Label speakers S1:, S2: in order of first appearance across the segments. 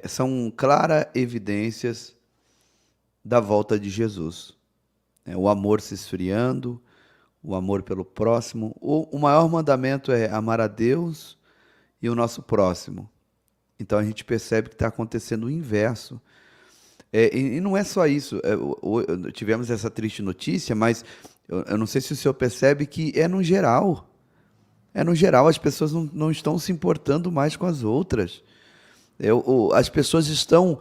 S1: são claras evidências da volta de Jesus. O amor se esfriando, o amor pelo próximo. O maior mandamento é amar a Deus e o nosso próximo. Então a gente percebe que está acontecendo o inverso. E não é só isso. Tivemos essa triste notícia, mas eu não sei se o senhor percebe que é no geral. É no geral, as pessoas não estão se importando mais com as outras. As pessoas estão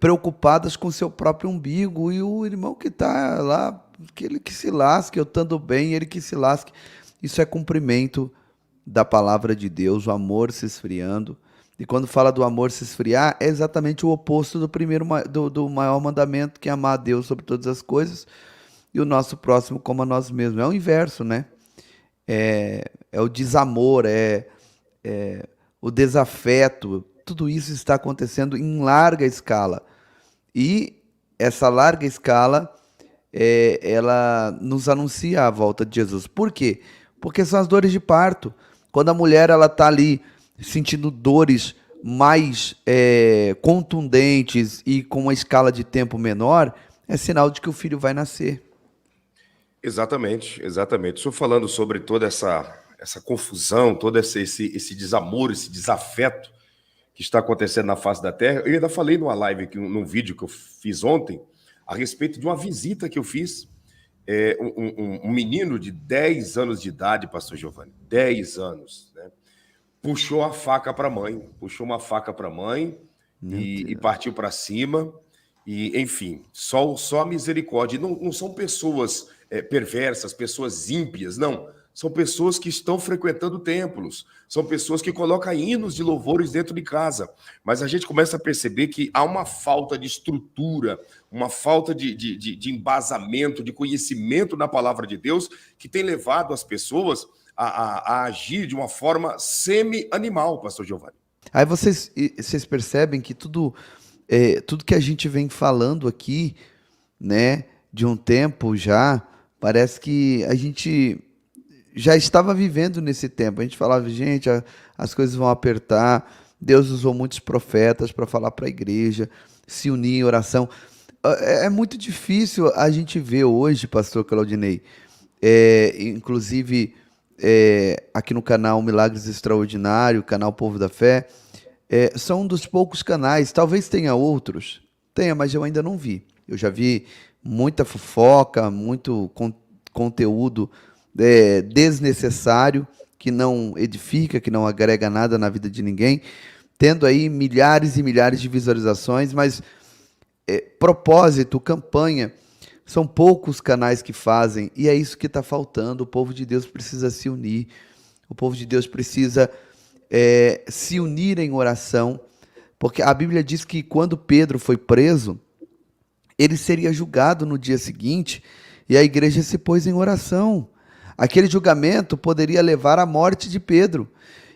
S1: preocupadas com seu próprio umbigo e o irmão que está lá, que ele que se lasque, eu estando bem, ele que se lasque. Isso é cumprimento da palavra de Deus, o amor se esfriando. E quando fala do amor se esfriar, é exatamente o oposto do maior mandamento, que é amar a Deus sobre todas as coisas e o nosso próximo como a nós mesmos. É o inverso, né? É o desamor, o desafeto. Tudo isso está acontecendo em larga escala. E essa larga escala, ela nos anuncia a volta de Jesus. Por quê? Porque são as dores de parto. Quando a mulher está ali sentindo dores mais contundentes e com uma escala de tempo menor, é sinal de que o filho vai nascer.
S2: Exatamente, exatamente. Estou falando sobre toda essa confusão, todo esse desamor, esse desafeto que está acontecendo na face da Terra. Eu ainda falei numa live, num vídeo que eu fiz ontem, a respeito de uma visita que eu fiz. Um menino de 10 anos de idade, pastor Giovanni, 10 anos, né? Puxou a faca para a mãe, puxou uma faca para a mãe e partiu para cima. E, enfim, só a misericórdia. Não são pessoas perversas, pessoas ímpias, não. São pessoas que estão frequentando templos, são pessoas que colocam hinos de louvores dentro de casa. Mas a gente começa a perceber que há uma falta de estrutura, uma falta de embasamento, de conhecimento na palavra de Deus, que tem levado as pessoas a agir de uma forma semi-animal, pastor Giovanni.
S1: Aí vocês percebem que tudo que a gente vem falando aqui, né, de um tempo já, parece que a gente já estava vivendo nesse tempo. A gente falava, gente, as coisas vão apertar. Deus usou muitos profetas para falar para a igreja, se unir em oração. É muito difícil a gente ver hoje, pastor Claudinei, inclusive aqui no canal Milagres Extraordinários, canal Povo da Fé, são um dos poucos canais, talvez tenha outros, mas eu ainda não vi. Eu já vi muita fofoca, muito conteúdo desnecessário, que não edifica, que não agrega nada na vida de ninguém, tendo aí milhares e milhares de visualizações, mas propósito, campanha, são poucos canais que fazem, e é isso que está faltando. O povo de Deus precisa se unir, o povo de Deus precisa se unir em oração, porque a Bíblia diz que quando Pedro foi preso, ele seria julgado no dia seguinte, e a igreja se pôs em oração. Aquele julgamento poderia levar à morte de Pedro.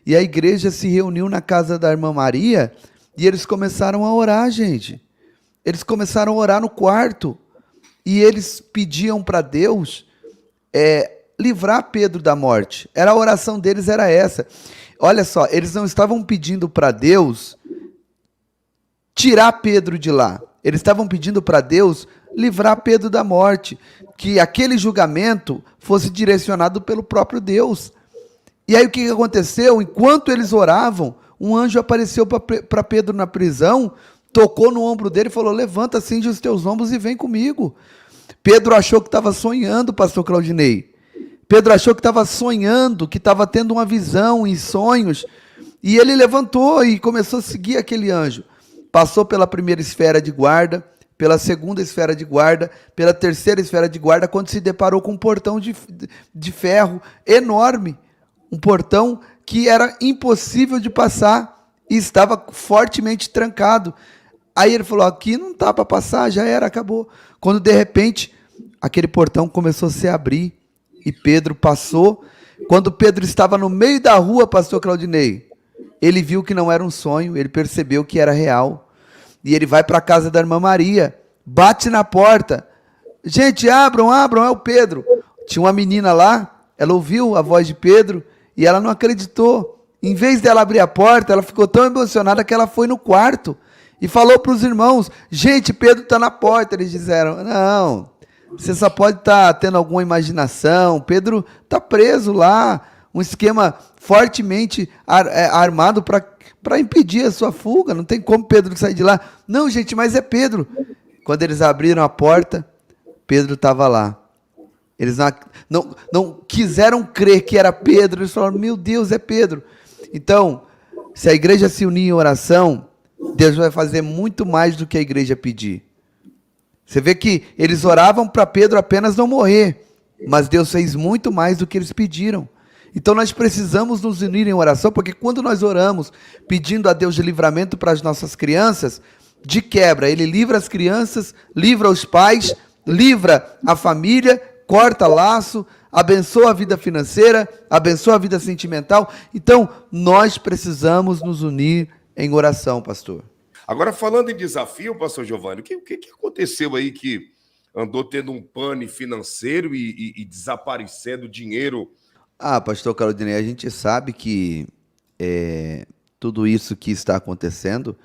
S1: E a igreja se reuniu na casa da irmã Maria e eles começaram a orar, gente. Eles começaram a orar no quarto. E eles pediam para Deus livrar Pedro da morte. A oração deles era essa. Olha só, eles não estavam pedindo para Deus tirar Pedro de lá. Eles estavam pedindo para Deus livrar Pedro da morte, que aquele julgamento fosse direcionado pelo próprio Deus. E aí o que aconteceu? Enquanto eles oravam, um anjo apareceu para Pedro na prisão, tocou no ombro dele e falou: levanta, cinge os teus ombros e vem comigo. Pedro achou que estava sonhando, pastor Claudinei. Pedro achou que estava sonhando, que estava tendo uma visão em sonhos, e ele levantou e começou a seguir aquele anjo. Passou pela primeira esfera de guarda, pela segunda esfera de guarda, pela terceira esfera de guarda, quando se deparou com um portão de ferro enorme, um portão que era impossível de passar e estava fortemente trancado. Aí ele falou: aqui não dá para passar, já era, acabou. Quando de repente aquele portão começou a se abrir e Pedro passou. Quando Pedro estava no meio da rua, pastor Claudinei, ele viu que não era um sonho, ele percebeu que era real. E ele vai para a casa da irmã Maria, bate na porta. Gente, abram, é o Pedro. Tinha uma menina lá, ela ouviu a voz de Pedro e ela não acreditou. Em vez dela abrir a porta, ela ficou tão emocionada que ela foi no quarto e falou para os irmãos: gente, Pedro está na porta. Eles disseram: não, você só pode estar tendo alguma imaginação. Pedro está preso lá, um esquema fortemente armado para impedir a sua fuga. Não tem como Pedro sair de lá. Não, gente, mas é Pedro. Quando eles abriram a porta, Pedro estava lá. Eles não quiseram crer que era Pedro. Eles falaram: meu Deus, é Pedro. Então, se a igreja se unir em oração, Deus vai fazer muito mais do que a igreja pedir. Você vê que eles oravam para Pedro apenas não morrer, mas Deus fez muito mais do que eles pediram. Então nós precisamos nos unir em oração, porque quando nós oramos pedindo a Deus de livramento para as nossas crianças, de quebra, Ele livra as crianças, livra os pais, livra a família, corta laço, abençoa a vida financeira, abençoa a vida sentimental. Então nós precisamos nos unir em oração, pastor.
S2: Agora, falando em desafio, pastor Giovanni, o que aconteceu aí que andou tendo um pane financeiro e desaparecendo dinheiro?
S1: Pastor Claudinei, a gente sabe que tudo isso que está acontecendo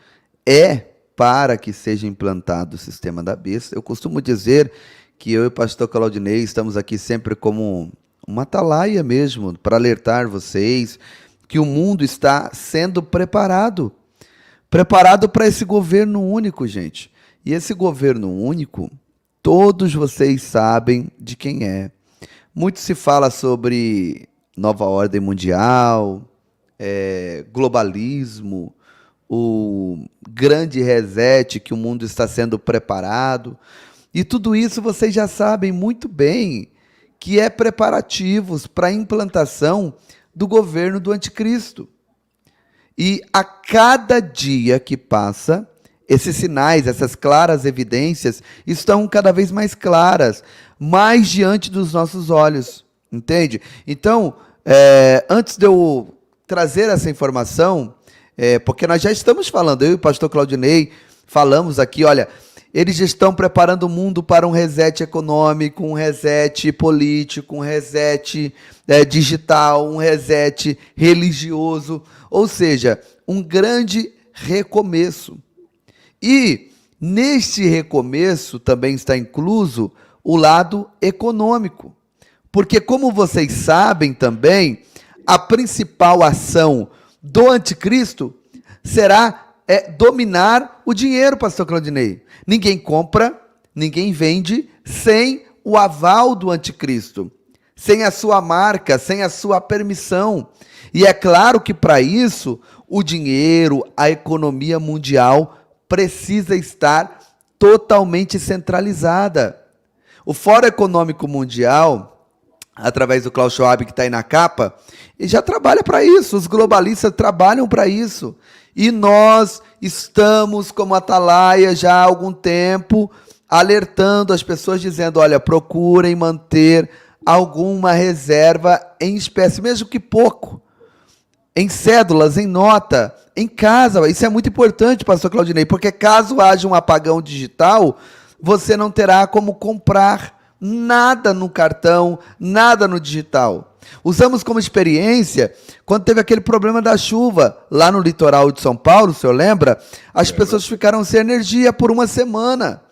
S1: é para que seja implantado o sistema da besta. Eu costumo dizer que eu e o pastor Claudinei estamos aqui sempre como uma atalaia mesmo, para alertar vocês que o mundo está sendo preparado para esse governo único, gente. E esse governo único, todos vocês sabem de quem é. Muito se fala sobre nova ordem mundial, globalismo, o grande reset que o mundo está sendo preparado. E tudo isso vocês já sabem muito bem que é preparativos para a implantação do governo do anticristo. E a cada dia que passa, esses sinais, essas claras evidências estão cada vez mais claras, mais diante dos nossos olhos, entende? Então, antes de eu trazer essa informação, porque nós já estamos falando, eu e o pastor Claudinei falamos aqui, olha, eles estão preparando o mundo para um reset econômico, um reset político, um reset digital, um reset religioso, ou seja, um grande recomeço. E neste recomeço também está incluso o lado econômico, porque como vocês sabem também, a principal ação do anticristo será dominar o dinheiro, pastor Claudinei. Ninguém compra, ninguém vende sem o aval do anticristo, sem a sua marca, sem a sua permissão. E é claro que para isso, o dinheiro, a economia mundial precisa estar totalmente centralizada. O Fórum Econômico Mundial, através do Klaus Schwab, que está aí na capa, ele já trabalha para isso, os globalistas trabalham para isso. E nós estamos como atalaia já há algum tempo, alertando as pessoas, dizendo, olha, procurem manter alguma reserva em espécie, mesmo que pouco, em cédulas, em nota, em casa. Isso é muito importante, pastor Claudinei, porque caso haja um apagão digital, você não terá como comprar nada no cartão, nada no digital. Usamos como experiência quando teve aquele problema da chuva lá no litoral de São Paulo, o senhor lembra? As pessoas ficaram sem energia por uma semana.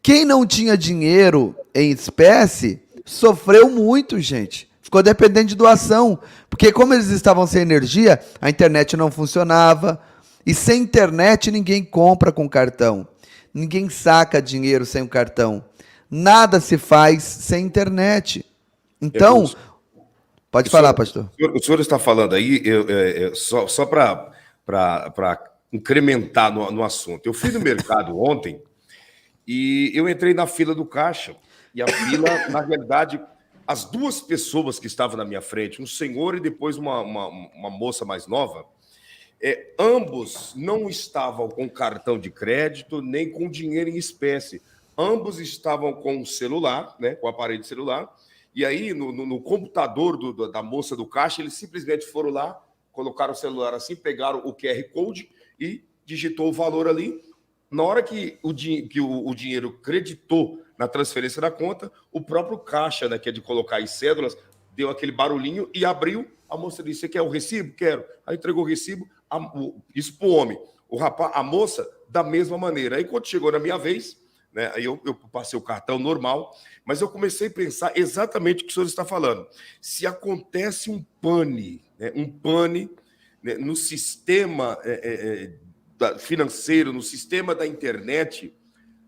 S1: Quem não tinha dinheiro em espécie sofreu muito, gente. Ficou dependente de doação, porque como eles estavam sem energia, a internet não funcionava, e sem internet ninguém compra com cartão, ninguém saca dinheiro sem o cartão, nada se faz sem internet. Então, pode falar, pastor.
S2: O senhor está falando aí, só para incrementar no assunto. Eu fui no mercado ontem e eu entrei na fila do caixa, e a fila, na realidade, as duas pessoas que estavam na minha frente, um senhor e depois uma moça mais nova, ambos não estavam com cartão de crédito nem com dinheiro em espécie. Ambos estavam com o celular, né, com o aparelho celular, e aí no computador da moça do caixa, eles simplesmente foram lá, colocaram o celular assim, pegaram o QR Code e digitou o valor ali. Na hora que o dinheiro creditou na transferência da conta, o próprio caixa, né, que é de colocar as cédulas, deu aquele barulhinho e abriu. A moça disse: você quer o recibo? Quero. Aí entregou o recibo, isso para o homem. O rapaz, a moça, da mesma maneira. Aí quando chegou na minha vez, né, aí eu passei o cartão normal, mas eu comecei a pensar exatamente o que o senhor está falando. Se acontece um pane, né, no sistema financeiro, no sistema da internet,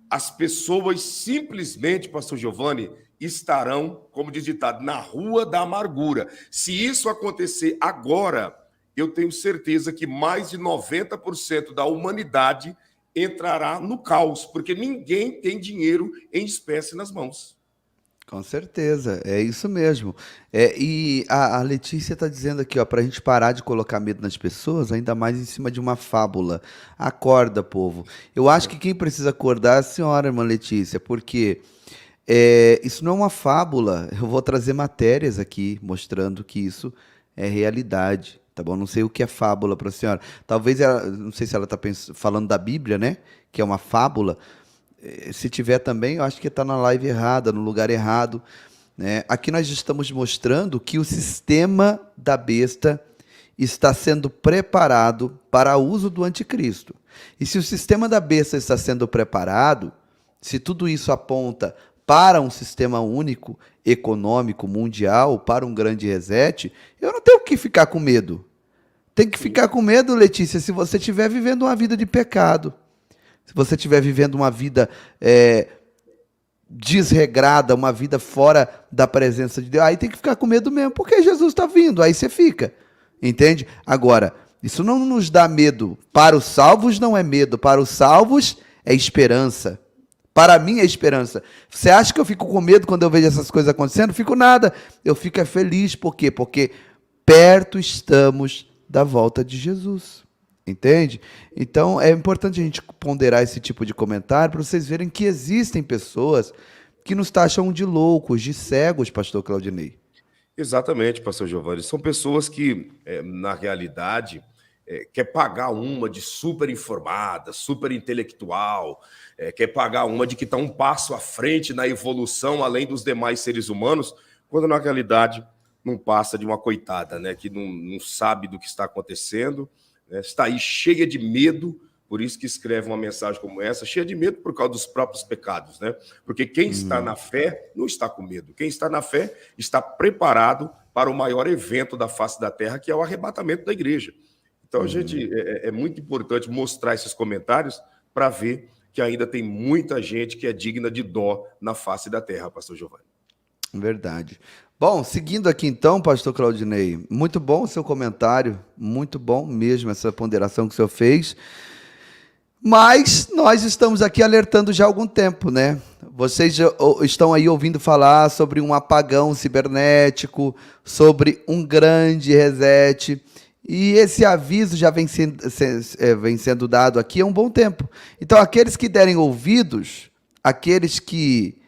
S2: as pessoas simplesmente, pastor Giovanni, estarão, como diz ditado, na rua da amargura. Se isso acontecer agora, eu tenho certeza que mais de 90% da humanidade entrará no caos, porque ninguém tem dinheiro em espécie nas mãos.
S1: Com certeza, é isso mesmo. E a Letícia está dizendo aqui, ó, para a gente parar de colocar medo nas pessoas, ainda mais em cima de uma fábula. Acorda, povo. Eu acho que quem precisa acordar é a senhora, irmã Letícia, porque isso não é uma fábula. Eu vou trazer matérias aqui mostrando que isso é realidade, tá bom? Não sei o que é fábula para a senhora. Talvez ela, não sei se ela está falando da Bíblia, né? Que é uma fábula. Se tiver também, eu acho que está na live errada, no lugar errado, né? Aqui nós estamos mostrando que o sistema da besta está sendo preparado para o uso do anticristo. E se o sistema da besta está sendo preparado, se tudo isso aponta para um sistema único, econômico, mundial, para um grande reset, eu não tenho que ficar com medo. Tem que ficar com medo, Letícia, se você estiver vivendo uma vida de pecado. Se você estiver vivendo uma vida desregrada, uma vida fora da presença de Deus, aí tem que ficar com medo mesmo, porque Jesus está vindo, aí você fica, entende? Agora, isso não nos dá medo. Para os salvos não é medo, para os salvos é esperança. Para mim é esperança. Você acha que eu fico com medo quando eu vejo essas coisas acontecendo? Fico nada. Eu fico feliz, por quê? Porque perto estamos da volta de Jesus. Entende? Então, é importante a gente ponderar esse tipo de comentário para vocês verem que existem pessoas que nos taxam de loucos, de cegos, pastor Claudinei.
S2: Exatamente, pastor Giovanni. São pessoas que, na realidade, quer pagar uma de super informada, super intelectual, quer pagar uma de que está um passo à frente na evolução, além dos demais seres humanos, quando, na realidade, não passa de uma coitada, né? Que não sabe do que está acontecendo, está aí cheia de medo, por isso que escreve uma mensagem como essa, cheia de medo por causa dos próprios pecados, né? Porque quem está na fé não está com medo. Quem está na fé está preparado para o maior evento da face da terra, que é o arrebatamento da igreja. Então, a gente é muito importante mostrar esses comentários para ver que ainda tem muita gente que é digna de dó na face da terra, pastor Giovanni.
S1: Verdade. Bom, seguindo aqui então, pastor Claudinei, muito bom o seu comentário, muito bom mesmo essa ponderação que o senhor fez, mas nós estamos aqui alertando já há algum tempo, né? Vocês já estão aí ouvindo falar sobre um apagão cibernético, sobre um grande reset, e esse aviso já vem sendo dado aqui há um bom tempo. Então, aqueles que derem ouvidos, aqueles que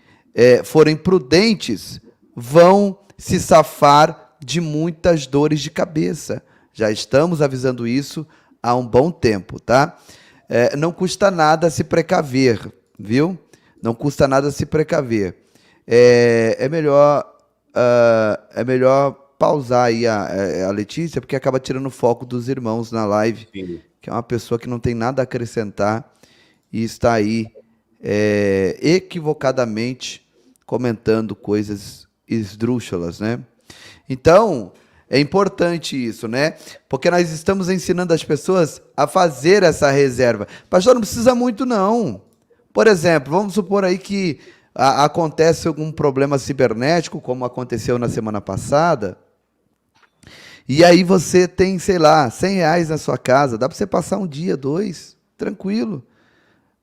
S1: forem prudentes, vão se safar de muitas dores de cabeça. Já estamos avisando isso há um bom tempo, tá? Não custa nada se precaver, viu? Não custa nada se precaver. É melhor pausar aí a Letícia, porque acaba tirando o foco dos irmãos na live, Sim. Que é uma pessoa que não tem nada a acrescentar e está aí equivocadamente comentando coisas esdrúxulas, né? Então, é importante isso, né? Porque nós estamos ensinando as pessoas a fazer essa reserva. Pastor, não precisa muito, não. Por exemplo, vamos supor aí que acontece algum problema cibernético, como aconteceu na semana passada, e aí você tem, sei lá, R$100 na sua casa, dá para você passar um dia, 2, tranquilo.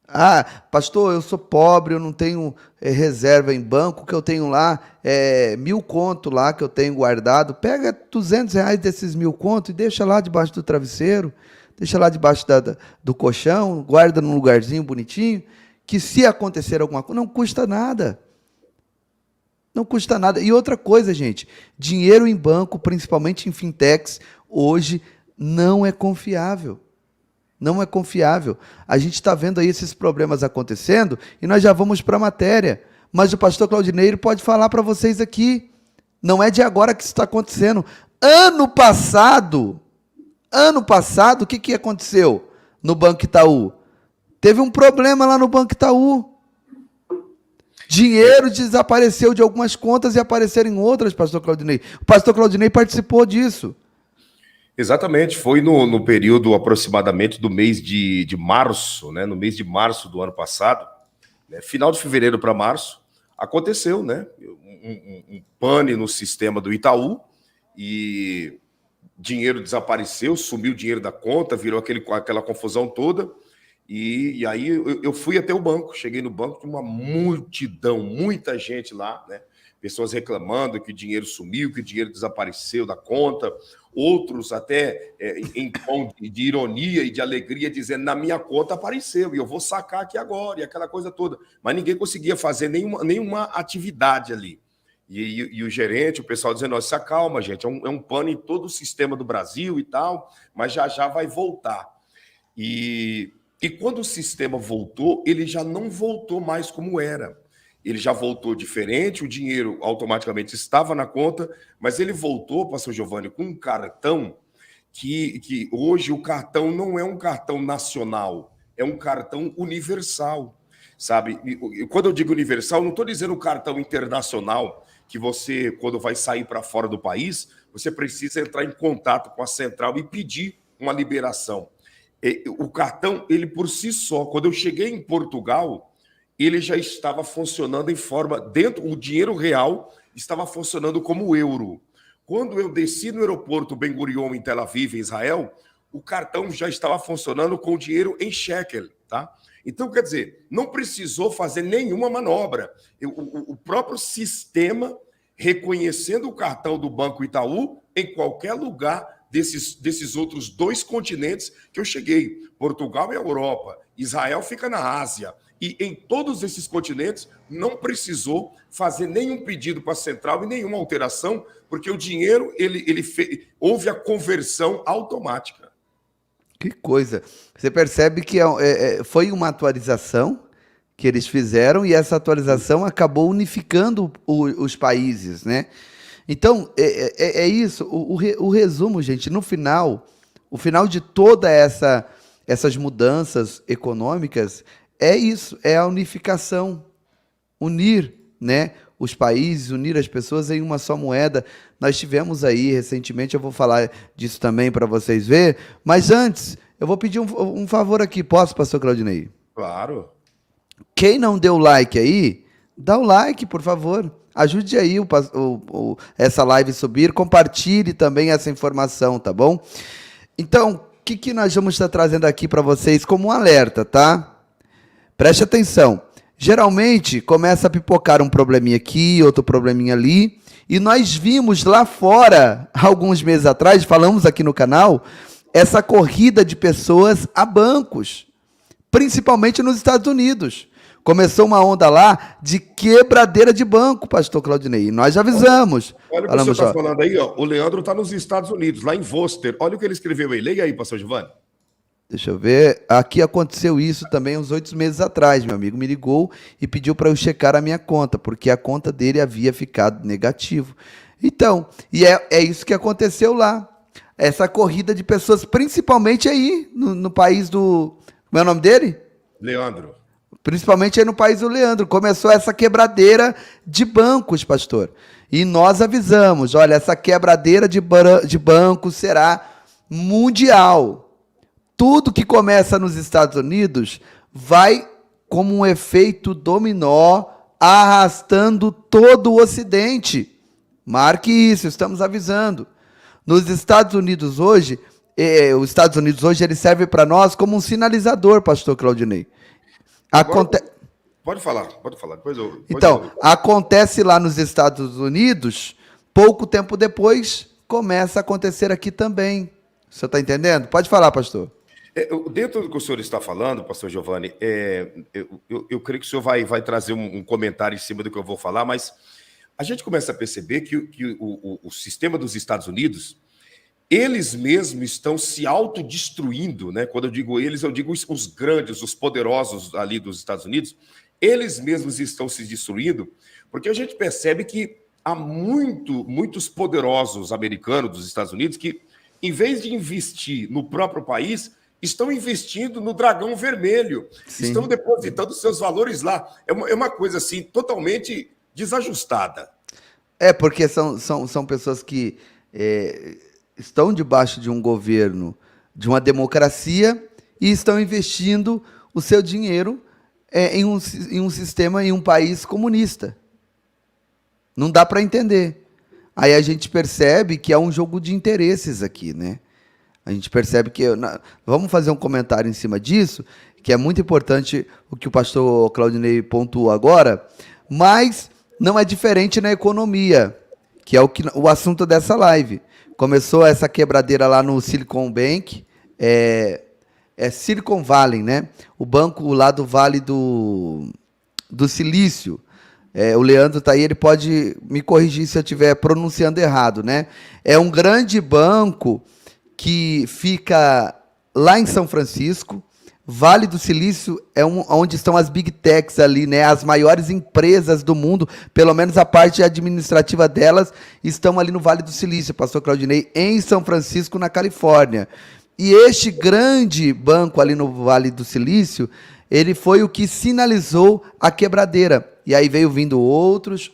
S1: Ah, pastor, eu sou pobre, eu não tenho reserva em banco, que eu tenho lá 1.000 conto lá que eu tenho guardado. Pega R$200 desses 1.000 conto e deixa lá debaixo do travesseiro, deixa lá debaixo do colchão, guarda num lugarzinho bonitinho, que se acontecer alguma coisa, não custa nada. Não custa nada. E outra coisa, gente, dinheiro em banco, principalmente em fintechs, hoje não é confiável. Não é confiável. A gente está vendo aí esses problemas acontecendo e nós já vamos para a matéria. Mas o pastor Claudineiro pode falar para vocês aqui, Não é de agora que isso está acontecendo. Ano passado, o que aconteceu no Banco Itaú? Teve um problema lá no Banco Itaú. Dinheiro desapareceu de algumas contas e apareceram em outras, pastor Claudinei. O pastor Claudinei participou disso.
S2: Exatamente, foi no período aproximadamente do mês de março, né? No mês de março do ano passado, né? Final de fevereiro para março, aconteceu, né? Um pane no sistema do Itaú e dinheiro desapareceu, sumiu o dinheiro da conta, virou aquela confusão toda. E aí eu fui até o banco, cheguei no banco, tinha uma multidão, muita gente lá, né? Pessoas reclamando que o dinheiro sumiu, que o dinheiro desapareceu da conta, outros até em tom de ironia e de alegria, dizendo, na minha conta apareceu, e eu vou sacar aqui agora, e aquela coisa toda. Mas ninguém conseguia fazer nenhuma atividade ali. E o gerente, o pessoal dizendo, se acalma, gente, é um pano em todo o sistema do Brasil e tal, mas já vai voltar. E quando o sistema voltou, ele já não voltou mais como era. Ele já voltou diferente, o dinheiro automaticamente estava na conta, mas ele voltou, pastor Giovanni, com um cartão que hoje o cartão não é um cartão nacional, é um cartão universal, sabe? E quando eu digo universal, não estou dizendo cartão internacional, que você, quando vai sair para fora do país, você precisa entrar em contato com a central e pedir uma liberação. O cartão, ele por si só, quando eu cheguei em Portugal, ele já estava funcionando em forma, o dinheiro real estava funcionando como euro. Quando eu desci no aeroporto Ben Gurion, em Tel Aviv, em Israel, o cartão já estava funcionando com o dinheiro em shekel, tá? Então, quer dizer, não precisou fazer nenhuma manobra. O próprio sistema, reconhecendo o cartão do Banco Itaú, em qualquer lugar desses outros 2 continentes que eu cheguei. Portugal é a Europa, Israel fica na Ásia. E em todos esses continentes não precisou fazer nenhum pedido para a central e nenhuma alteração, porque o dinheiro, houve a conversão automática.
S1: Que coisa. Você percebe que foi uma atualização que eles fizeram e essa atualização acabou unificando os países, né? Então, é isso. O resumo, gente, no final, o final de toda essas mudanças econômicas é isso, é a unificação, unir, né, os países, unir as pessoas em uma só moeda. Nós tivemos aí recentemente, eu vou falar disso também para vocês verem, mas antes, eu vou pedir um favor aqui, posso, pastor Claudinei?
S2: Claro.
S1: Quem não deu like aí, dá o like, por favor. Ajude aí essa live subir, compartilhe também essa informação, tá bom? Então, o que nós vamos estar trazendo aqui para vocês como um alerta, tá? Preste atenção. Geralmente, começa a pipocar um probleminha aqui, outro probleminha ali, e nós vimos lá fora, alguns meses atrás, falamos aqui no canal, essa corrida de pessoas a bancos, principalmente nos Estados Unidos. Começou uma onda lá de quebradeira de banco, pastor Claudinei. Nós já avisamos.
S2: Olha o que você está falando aí, ó. O Leandro está nos Estados Unidos, lá em Worcester. Olha o que ele escreveu aí. Leia aí, pastor Giovanni.
S1: Deixa eu ver. Aqui aconteceu isso também uns 8 meses atrás. Meu amigo me ligou e pediu para eu checar a minha conta, porque a conta dele havia ficado negativo. Então, e é isso que aconteceu lá. Essa corrida de pessoas, principalmente aí, no país do... Como é o nome dele?
S2: Leandro.
S1: Principalmente aí no país do Leandro. Começou essa quebradeira de bancos, pastor. E nós avisamos, olha, essa quebradeira de bancos será mundial. Tudo que começa nos Estados Unidos vai como um efeito dominó, arrastando todo o Ocidente. Marque isso, estamos avisando. Nos Estados Unidos hoje, os Estados Unidos hoje ele serve para nós como um sinalizador, pastor Claudinei.
S2: Pode falar.
S1: Acontece lá nos Estados Unidos, pouco tempo depois, começa a acontecer aqui também. Você está entendendo? Pode falar, pastor.
S2: Dentro do que o senhor está falando, pastor Giovanni, eu creio que o senhor vai trazer um comentário em cima do que eu vou falar, mas a gente começa a perceber que o sistema dos Estados Unidos, eles mesmos estão se autodestruindo, né? Quando eu digo eles, eu digo os grandes, os poderosos ali dos Estados Unidos, eles mesmos estão se destruindo, porque a gente percebe que há muitos poderosos americanos dos Estados Unidos que, em vez de investir no próprio país, estão investindo no dragão vermelho,
S1: Sim.
S2: estão depositando seus valores lá. É uma coisa assim totalmente desajustada.
S1: Porque são pessoas que estão debaixo de um governo, de uma democracia, e estão investindo o seu dinheiro em um sistema, em um país comunista. Não dá para entender. Aí a gente percebe que há um jogo de interesses aqui, né? A gente percebe que... Vamos fazer um comentário em cima disso, que é muito importante o que o pastor Claudinei pontuou agora, mas não é diferente na economia, que é o assunto dessa live. Começou essa quebradeira lá no Silicon Bank, Silicon Valley, né? O banco lá do Vale do Silício. O Leandro está aí, ele pode me corrigir se eu estiver pronunciando errado, né? É um grande banco que fica lá em São Francisco. Vale do Silício é onde estão as Big Techs ali, né? As maiores empresas do mundo, pelo menos a parte administrativa delas, estão ali no Vale do Silício, pastor Claudinei, em São Francisco, na Califórnia. E este grande banco ali no Vale do Silício, ele foi o que sinalizou a quebradeira. E aí veio vindo outros,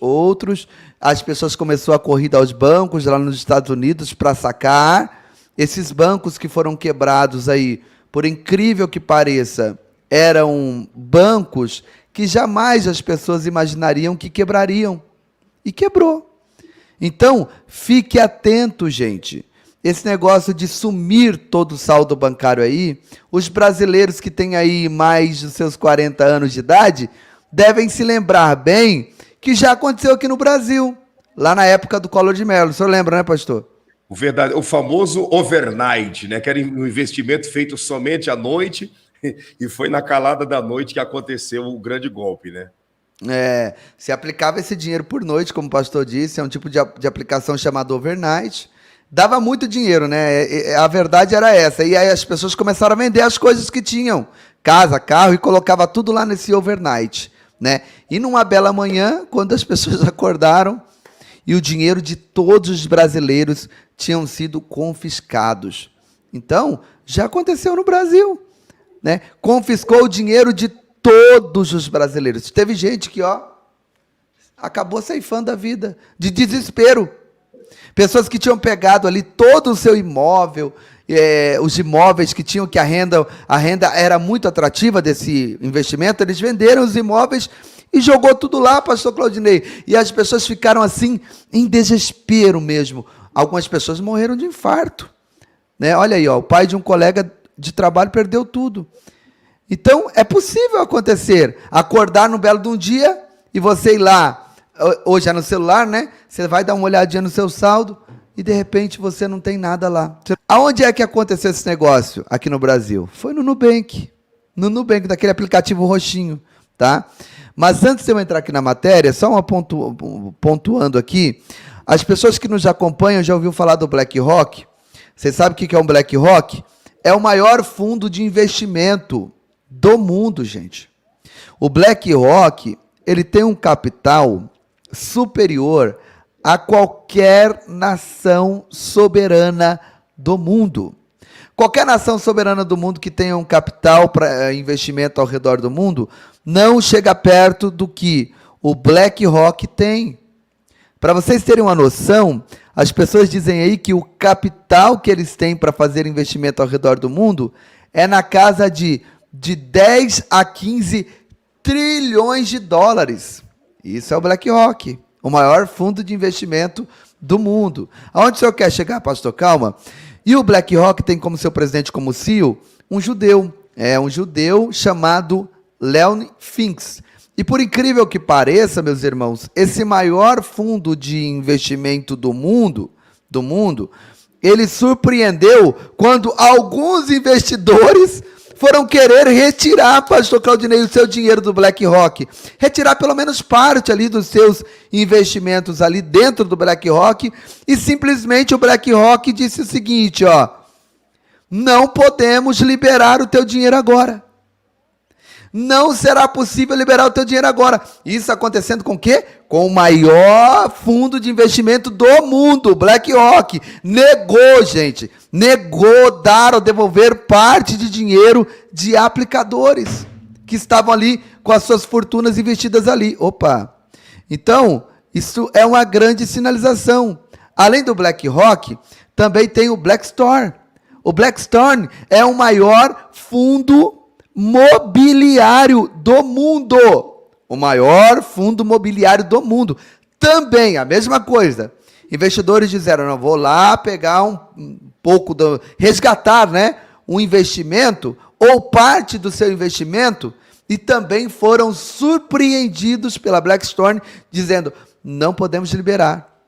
S1: as pessoas começaram a corrida aos bancos lá nos Estados Unidos para sacar. Esses bancos que foram quebrados aí, por incrível que pareça, eram bancos que jamais as pessoas imaginariam que quebrariam. E quebrou. Então, fique atento, gente. Esse negócio de sumir todo o saldo bancário aí, os brasileiros que têm aí mais dos seus 40 anos de idade devem se lembrar bem que já aconteceu aqui no Brasil, lá na época do Collor de Mello. O senhor lembra, né, pastor?
S2: O famoso overnight, né? Que era um investimento feito somente à noite, e foi na calada da noite que aconteceu o grande golpe, né?
S1: Se aplicava esse dinheiro por noite, como o pastor disse, é um tipo de aplicação chamada overnight. Dava muito dinheiro, né? A verdade era essa. E aí as pessoas começaram a vender as coisas que tinham, casa, carro, e colocava tudo lá nesse overnight, né? E numa bela manhã, quando as pessoas acordaram, e o dinheiro de todos os brasileiros tinham sido confiscados. Então, já aconteceu no Brasil, né? Confiscou o dinheiro de todos os brasileiros. Teve gente que, acabou ceifando a vida, de desespero. Pessoas que tinham pegado ali todo o seu imóvel, os imóveis que tinham, que a renda era muito atrativa desse investimento, eles venderam os imóveis e jogou tudo lá, pastor Claudinei. E as pessoas ficaram assim, em desespero mesmo. Algumas pessoas morreram de infarto, né? Olha aí, o pai de um colega de trabalho perdeu tudo. Então, é possível acontecer. Acordar no belo de um dia e você ir lá, hoje é no celular, né? Você vai dar uma olhadinha no seu saldo e, de repente, você não tem nada lá. Aonde é que aconteceu esse negócio aqui no Brasil? Foi no Nubank. No Nubank, daquele aplicativo roxinho, tá? Mas antes de eu entrar aqui na matéria, só pontuando aqui, as pessoas que nos acompanham já ouviram falar do BlackRock? Você sabe o que é um BlackRock? É o maior fundo de investimento do mundo, gente. O BlackRock, ele tem um capital superior a qualquer nação soberana do mundo. Qualquer nação soberana do mundo que tenha um capital para investimento ao redor do mundo não chega perto do que o BlackRock tem. Para vocês terem uma noção, as pessoas dizem aí que o capital que eles têm para fazer investimento ao redor do mundo é na casa de 10 a 15 trilhões de dólares. Isso é o BlackRock, o maior fundo de investimento do mundo. Aonde o senhor quer chegar, pastor? Calma. E o BlackRock tem como seu presidente, como CEO, um judeu. Um judeu chamado Leon Finks. E por incrível que pareça, meus irmãos, esse maior fundo de investimento do mundo, ele surpreendeu quando alguns investidores foram querer retirar, pastor Claudinei, o seu dinheiro do BlackRock. Retirar pelo menos parte ali dos seus investimentos ali dentro do BlackRock. E simplesmente o BlackRock disse o seguinte, não podemos liberar o teu dinheiro agora. Não será possível liberar o teu dinheiro agora. Isso acontecendo com o quê? Com o maior fundo de investimento do mundo, BlackRock. Negou, gente. Negou dar ou devolver parte de dinheiro de aplicadores que estavam ali com as suas fortunas investidas ali. Opa! Então, isso é uma grande sinalização. Além do BlackRock, também tem o Blackstone. O Blackstone é o maior fundo mobiliário do mundo. O maior fundo mobiliário do mundo. Também a mesma coisa. Investidores disseram, não, vou lá pegar um pouco, resgatar, né, um investimento ou parte do seu investimento, e também foram surpreendidos pela Blackstone, dizendo, não podemos liberar.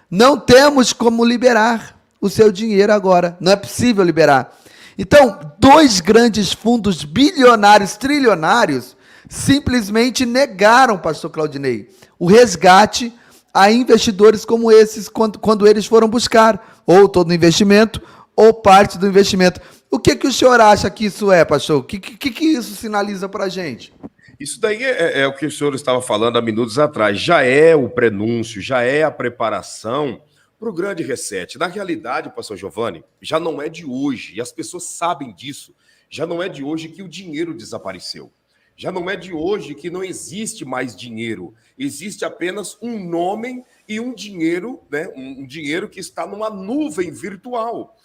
S1: Não temos como liberar o seu dinheiro agora. Não é possível liberar. Então, dois grandes fundos bilionários, trilionários, simplesmente negaram, pastor Claudinei, o resgate a investidores como esses, quando eles foram buscar, ou todo o investimento, ou parte do investimento. O que o senhor acha que isso é, pastor? O que isso sinaliza para a gente?
S2: Isso daí é o que o senhor estava falando há minutos atrás. Já é o prenúncio, já é a preparação para o grande reset. Na realidade, pastor Giovanni, já não é de hoje, e as pessoas sabem disso, já não é de hoje que o dinheiro desapareceu. Já não é de hoje que não existe mais dinheiro. Existe apenas um nome e um dinheiro, né? Um dinheiro que está numa nuvem virtual.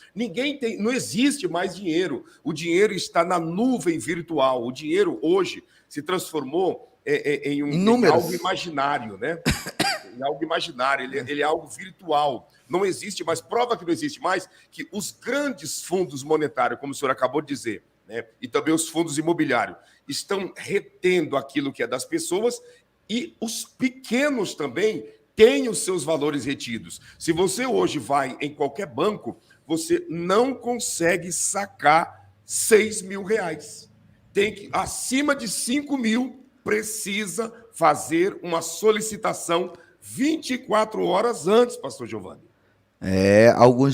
S2: Não existe mais dinheiro. O dinheiro está na nuvem virtual. O dinheiro hoje se transformou em algo imaginário, né? Em algo imaginário, ele é algo virtual. Não existe mais, prova que não existe mais, que os grandes fundos monetários, como o senhor acabou de dizer, né, e também os fundos imobiliários, estão retendo aquilo que é das pessoas, e os pequenos também têm os seus valores retidos. Se você hoje vai em qualquer banco, você não consegue sacar 6 mil reais. Tem que, acima de 5 mil, precisa fazer uma solicitação 24 horas antes, pastor Giovanni.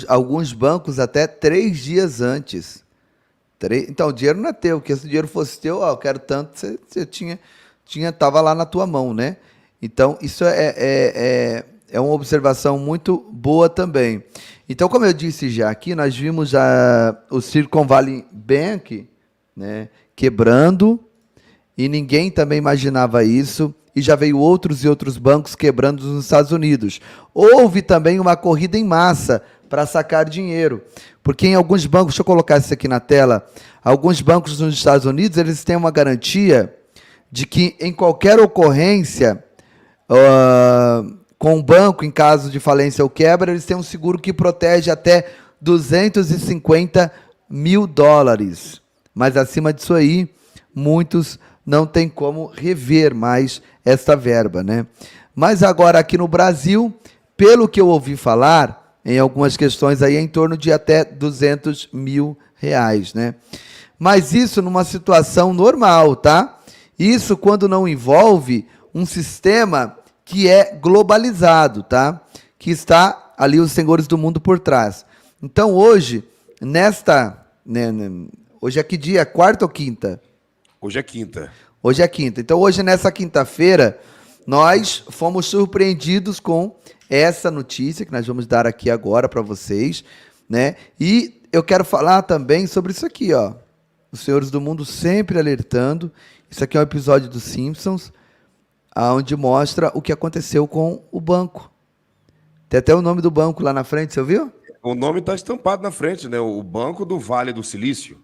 S1: Alguns bancos até 3 dias antes. Então, o dinheiro não é teu, porque se o dinheiro fosse teu, eu quero tanto, você estava lá na tua mão, né? Então, isso é uma observação muito boa também. Então, como eu disse já aqui, nós vimos o Silicon Valley Bank, né, quebrando, e ninguém também imaginava isso, e já veio outros bancos quebrando nos Estados Unidos. Houve também uma corrida em massa para sacar dinheiro, porque em alguns bancos, deixa eu colocar isso aqui na tela, alguns bancos nos Estados Unidos, eles têm uma garantia de que em qualquer ocorrência com o banco, em caso de falência ou quebra, eles têm um seguro que protege até $250 mil. Mas acima disso aí, muitos não têm como rever mais esta verba, né? Mas agora aqui no Brasil, pelo que eu ouvi falar, em algumas questões aí, é em torno de até R$200 mil, né? Mas isso numa situação normal, tá? Isso quando não envolve um sistema que é globalizado, tá? Que está ali os senhores do mundo por trás. Então hoje, hoje é que dia? Quarta ou quinta?
S2: Hoje é quinta.
S1: Hoje é quinta. Então hoje, nessa quinta-feira, nós fomos surpreendidos com essa notícia que nós vamos dar aqui agora para vocês, né? E eu quero falar também sobre isso aqui, ó. Os senhores do mundo sempre alertando. Isso aqui é um episódio dos Simpsons, onde mostra o que aconteceu com o banco. Tem até o nome do banco lá na frente, você viu?
S2: O nome está estampado na frente, né? O Banco do Vale do Silício.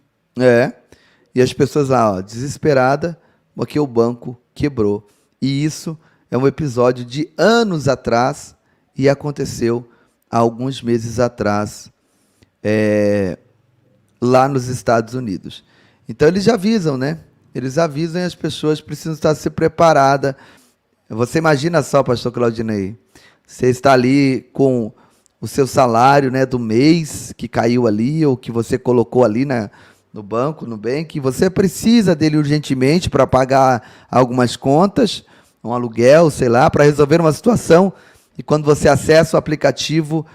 S1: E as pessoas lá, ó, desesperadas, porque o banco quebrou. E isso é um episódio de anos atrás e aconteceu há alguns meses atrás, lá nos Estados Unidos. Então eles já avisam, né? Eles avisam e as pessoas precisam estar se preparadas. Você imagina só, pastor Claudinei, você está ali com o seu salário, né, do mês que caiu ali, ou que você colocou ali no banco, no Nubank, você precisa dele urgentemente para pagar algumas contas, um aluguel, sei lá, para resolver uma situação. E quando você acessa o aplicativo,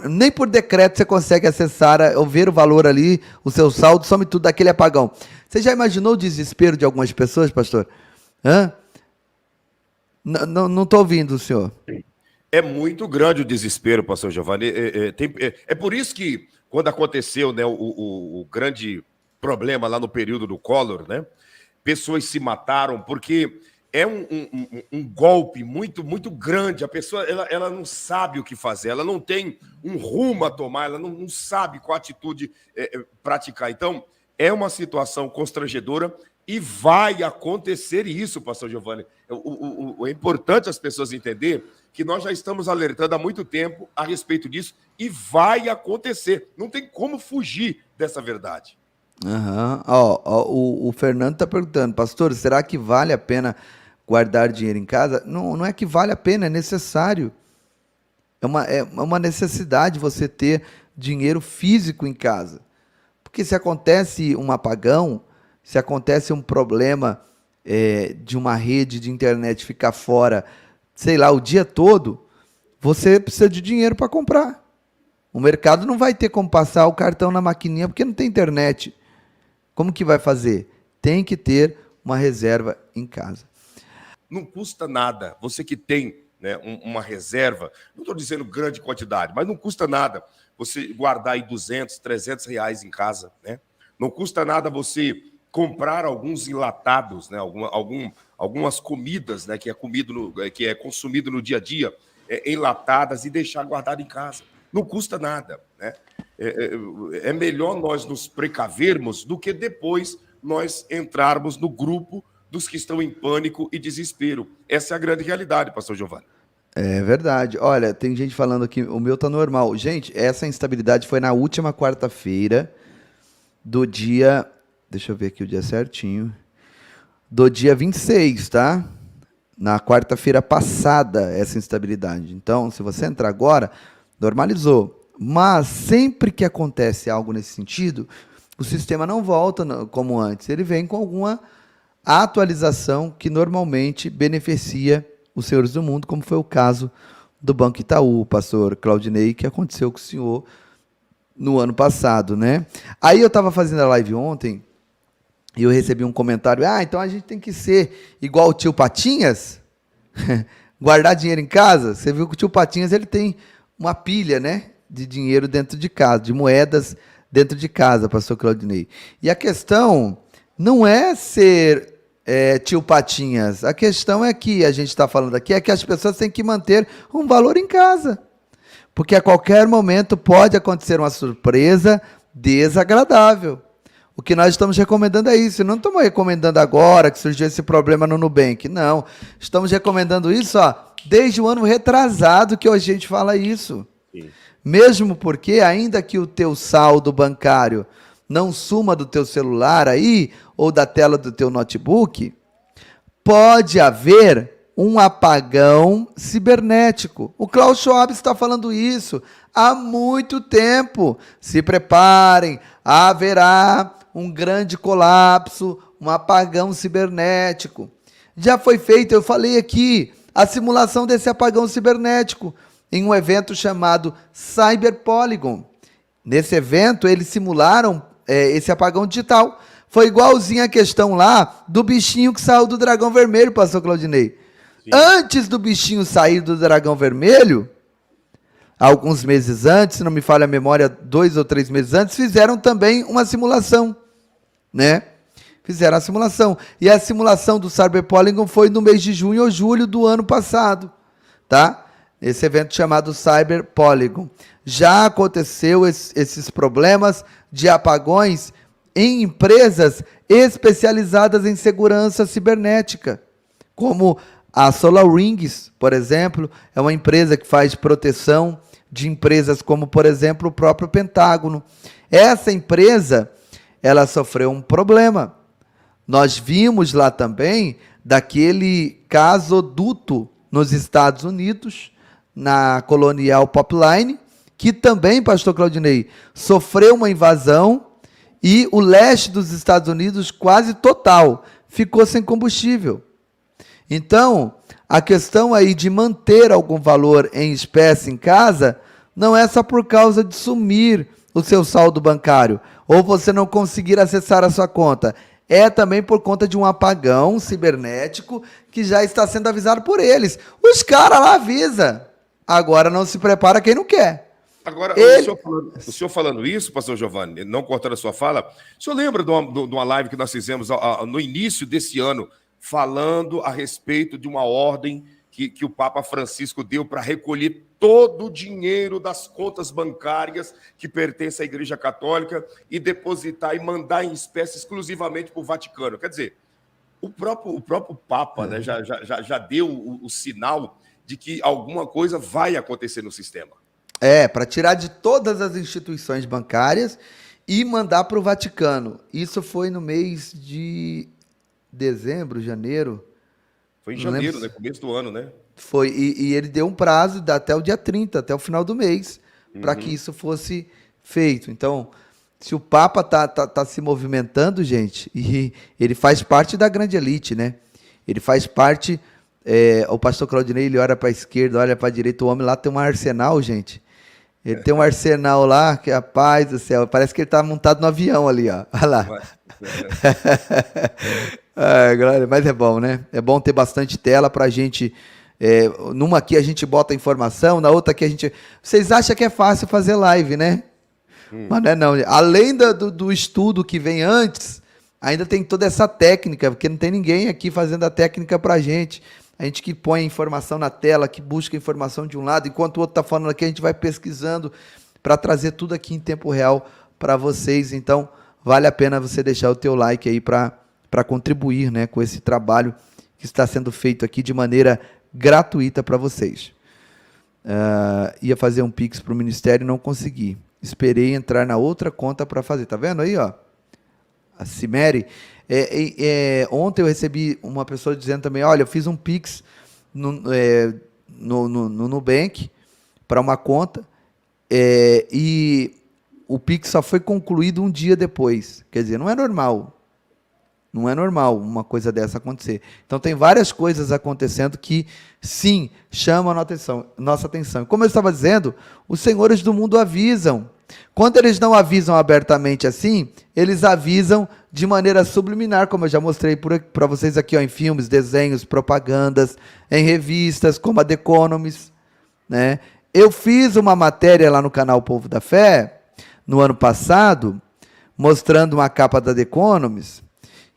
S1: Nem por decreto você consegue acessar ou ver o valor ali, o seu saldo, some tudo daquele apagão. Você já imaginou o desespero de algumas pessoas, pastor? Hã? Não estou ouvindo o senhor.
S2: É muito grande o desespero, pastor Giovanni. É por isso que, quando aconteceu, né, o grande problema lá no período do Collor, né, pessoas se mataram, porque é um golpe muito, muito grande. A pessoa ela não sabe o que fazer, ela não tem um rumo a tomar, ela não sabe qual atitude praticar. Então, é uma situação constrangedora e vai acontecer isso, pastor Giovanni. É importante as pessoas entenderem que nós já estamos alertando há muito tempo a respeito disso e vai acontecer. Não tem como fugir dessa verdade.
S1: Uhum. O Fernando está perguntando, pastor, será que vale a pena guardar dinheiro em casa? Não é que vale a pena, é necessário. É uma necessidade você ter dinheiro físico em casa. Porque se acontece um apagão, se acontece um problema de uma rede de internet ficar fora, sei lá, o dia todo, você precisa de dinheiro para comprar. O mercado não vai ter como passar o cartão na maquininha porque não tem internet. Como que vai fazer? Tem que ter uma reserva em casa.
S2: Não custa nada. Você que tem, né, uma reserva, não estou dizendo grande quantidade, mas não custa nada você guardar aí 200, 300 reais em casa, né? Não custa nada você comprar alguns enlatados, né? Algumas comidas, né? Que é consumido no dia a dia, enlatadas, e deixar guardado em casa. Não custa nada, né? É melhor nós nos precavermos do que depois nós entrarmos no grupo dos que estão em pânico e desespero. Essa é a grande realidade, pastor Giovanni.
S1: É verdade. Olha, tem gente falando aqui, o meu tá normal. Gente, essa instabilidade foi na última quarta-feira do dia... Deixa eu ver aqui o dia certinho. Do dia 26, tá? Na quarta-feira passada, essa instabilidade. Então, se você entrar agora, normalizou. Mas sempre que acontece algo nesse sentido, o sistema não volta como antes. Ele vem com alguma atualização que normalmente beneficia os senhores do mundo, como foi o caso do Banco Itaú, pastor Claudinei, que aconteceu com o senhor no ano passado, né? Aí eu estava fazendo a live ontem e eu recebi um comentário, então a gente tem que ser igual o tio Patinhas, guardar dinheiro em casa. Você viu que o tio Patinhas ele tem uma pilha, né, de dinheiro dentro de casa, de moedas dentro de casa, pastor Claudinei. E a questão não é ser tio Patinhas. A questão é que a gente está falando aqui é que as pessoas têm que manter um valor em casa. Porque a qualquer momento pode acontecer uma surpresa desagradável. O que nós estamos recomendando é isso. Não estamos recomendando agora que surgiu esse problema no Nubank. Não. Estamos recomendando isso desde o ano retrasado que a gente fala isso. Sim. Mesmo porque, ainda que o teu saldo bancário não suma do teu celular aí, ou da tela do teu notebook, pode haver um apagão cibernético. O Klaus Schwab está falando isso há muito tempo. Se preparem, haverá um grande colapso, um apagão cibernético. Já foi feito, eu falei aqui, a simulação desse apagão cibernético em um evento chamado Cyber Polygon. Nesse evento, eles simularam esse apagão digital. Foi igualzinho a questão lá do bichinho que saiu do dragão vermelho, pastor Claudinei. Sim. Antes do bichinho sair do dragão vermelho, alguns meses antes, se não me falha a memória, 2 ou 3 meses antes, fizeram também uma simulação, né? Fizeram a simulação. E a simulação do Cyber Polygon foi no mês de junho ou julho do ano passado, tá? Esse evento chamado Cyber Polygon. Já aconteceu esses problemas de apagões em empresas especializadas em segurança cibernética, como a SolarWinds, por exemplo, é uma empresa que faz proteção de empresas como, por exemplo, o próprio Pentágono. Essa empresa, ela sofreu um problema. Nós vimos lá também daquele gasoduto nos Estados Unidos, na Colonial Pipeline, que também, pastor Claudinei, sofreu uma invasão e o leste dos Estados Unidos quase total ficou sem combustível. Então, a questão aí de manter algum valor em espécie em casa não é só por causa de sumir o seu saldo bancário ou você não conseguir acessar a sua conta. É também por conta de um apagão cibernético que já está sendo avisado por eles. Os caras lá avisam. Agora não se prepara quem não quer.
S2: Agora,
S1: Ele...
S2: o senhor falando isso, pastor Giovanni, não cortando a sua fala, o senhor lembra de uma live que nós fizemos no início desse ano, falando a respeito de uma ordem que o Papa Francisco deu para recolher todo o dinheiro das contas bancárias que pertencem à Igreja Católica e depositar e mandar em espécie exclusivamente para o Vaticano? Quer dizer, o próprio Papa, né, já deu o sinal de que alguma coisa vai acontecer no sistema.
S1: Para tirar de todas as instituições bancárias e mandar para o Vaticano. Isso foi no mês de dezembro, janeiro.
S2: Foi em janeiro, né? Começo do ano, né?
S1: Foi, e ele deu um prazo até o dia 30, até o final do mês, para que isso fosse feito. Então, se o Papa tá se movimentando, gente, e ele faz parte da grande elite, né? Ele faz parte... o pastor Claudinei, ele olha para a esquerda, olha para a direita, o homem lá tem um arsenal, gente. Ele tem um arsenal lá, que é a paz do céu. Parece que ele está montado no avião ali, ó. Olha lá. Mas é bom, né? É bom ter bastante tela para a gente... numa aqui a gente bota informação, na outra aqui a gente... Vocês acham que é fácil fazer live, né? Mas não é não. Além do estudo que vem antes, ainda tem toda essa técnica, porque não tem ninguém aqui fazendo a técnica para a gente. A gente que põe informação na tela, que busca informação de um lado, enquanto o outro está falando aqui, a gente vai pesquisando para trazer tudo aqui em tempo real para vocês. Então, vale a pena você deixar o teu like aí para contribuir, né, com esse trabalho que está sendo feito aqui de maneira gratuita para vocês. Ia fazer um Pix para o Ministério e não consegui. Esperei entrar na outra conta para fazer. Tá vendo aí, ó? A Cimeri. Ontem eu recebi uma pessoa dizendo também, olha, eu fiz um Pix no Nubank para uma conta e o Pix só foi concluído um dia depois. Quer dizer, não é normal. Não é normal uma coisa dessa acontecer. Então, tem várias coisas acontecendo que, sim, chamam a nossa atenção. Como eu estava dizendo, os senhores do mundo avisam. Quando eles não avisam abertamente assim, eles avisam de maneira subliminar, como eu já mostrei para vocês aqui, ó, em filmes, desenhos, propagandas, em revistas, como a The Economist, né? Eu fiz uma matéria lá no canal Povo da Fé, no ano passado, mostrando uma capa da The Economist,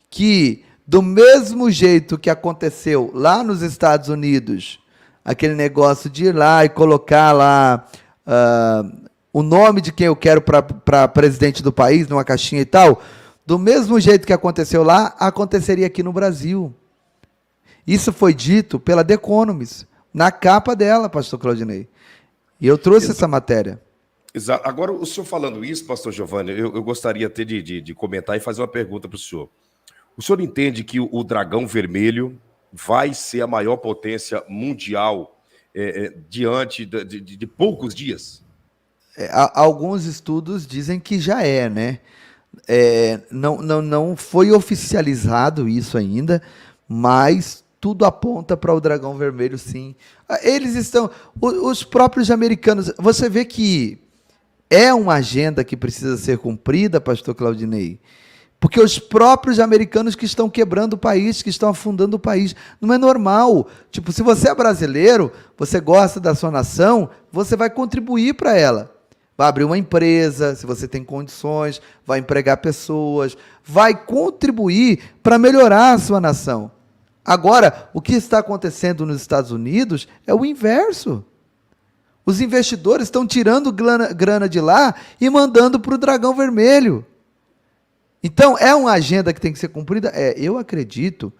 S1: que do mesmo jeito que aconteceu lá nos Estados Unidos, aquele negócio de ir lá e colocar lá o nome de quem eu quero para presidente do país, numa caixinha e tal, do mesmo jeito que aconteceu lá, aconteceria aqui no Brasil. Isso foi dito pela The Economist, na capa dela, pastor Claudinei. E eu trouxe essa matéria.
S2: Exato. Agora, o senhor falando isso, pastor Giovanni, eu gostaria até de comentar e fazer uma pergunta para o senhor. O senhor entende que o dragão vermelho vai ser a maior potência mundial diante de poucos dias?
S1: Alguns estudos dizem que já né? Não foi oficializado isso ainda, mas tudo aponta para o dragão vermelho, sim. Eles estão... Os próprios americanos... Você vê que é uma agenda que precisa ser cumprida, pastor Claudinei, porque os próprios americanos que estão quebrando o país, que estão afundando o país, não é normal. Tipo, se você é brasileiro, você gosta da sua nação, você vai contribuir para ela. Vai abrir uma empresa, se você tem condições, vai empregar pessoas, vai contribuir para melhorar a sua nação. Agora, o que está acontecendo nos Estados Unidos é o inverso. Os investidores estão tirando grana de lá e mandando para o dragão vermelho. Então, é uma agenda que tem que ser cumprida? Eu acredito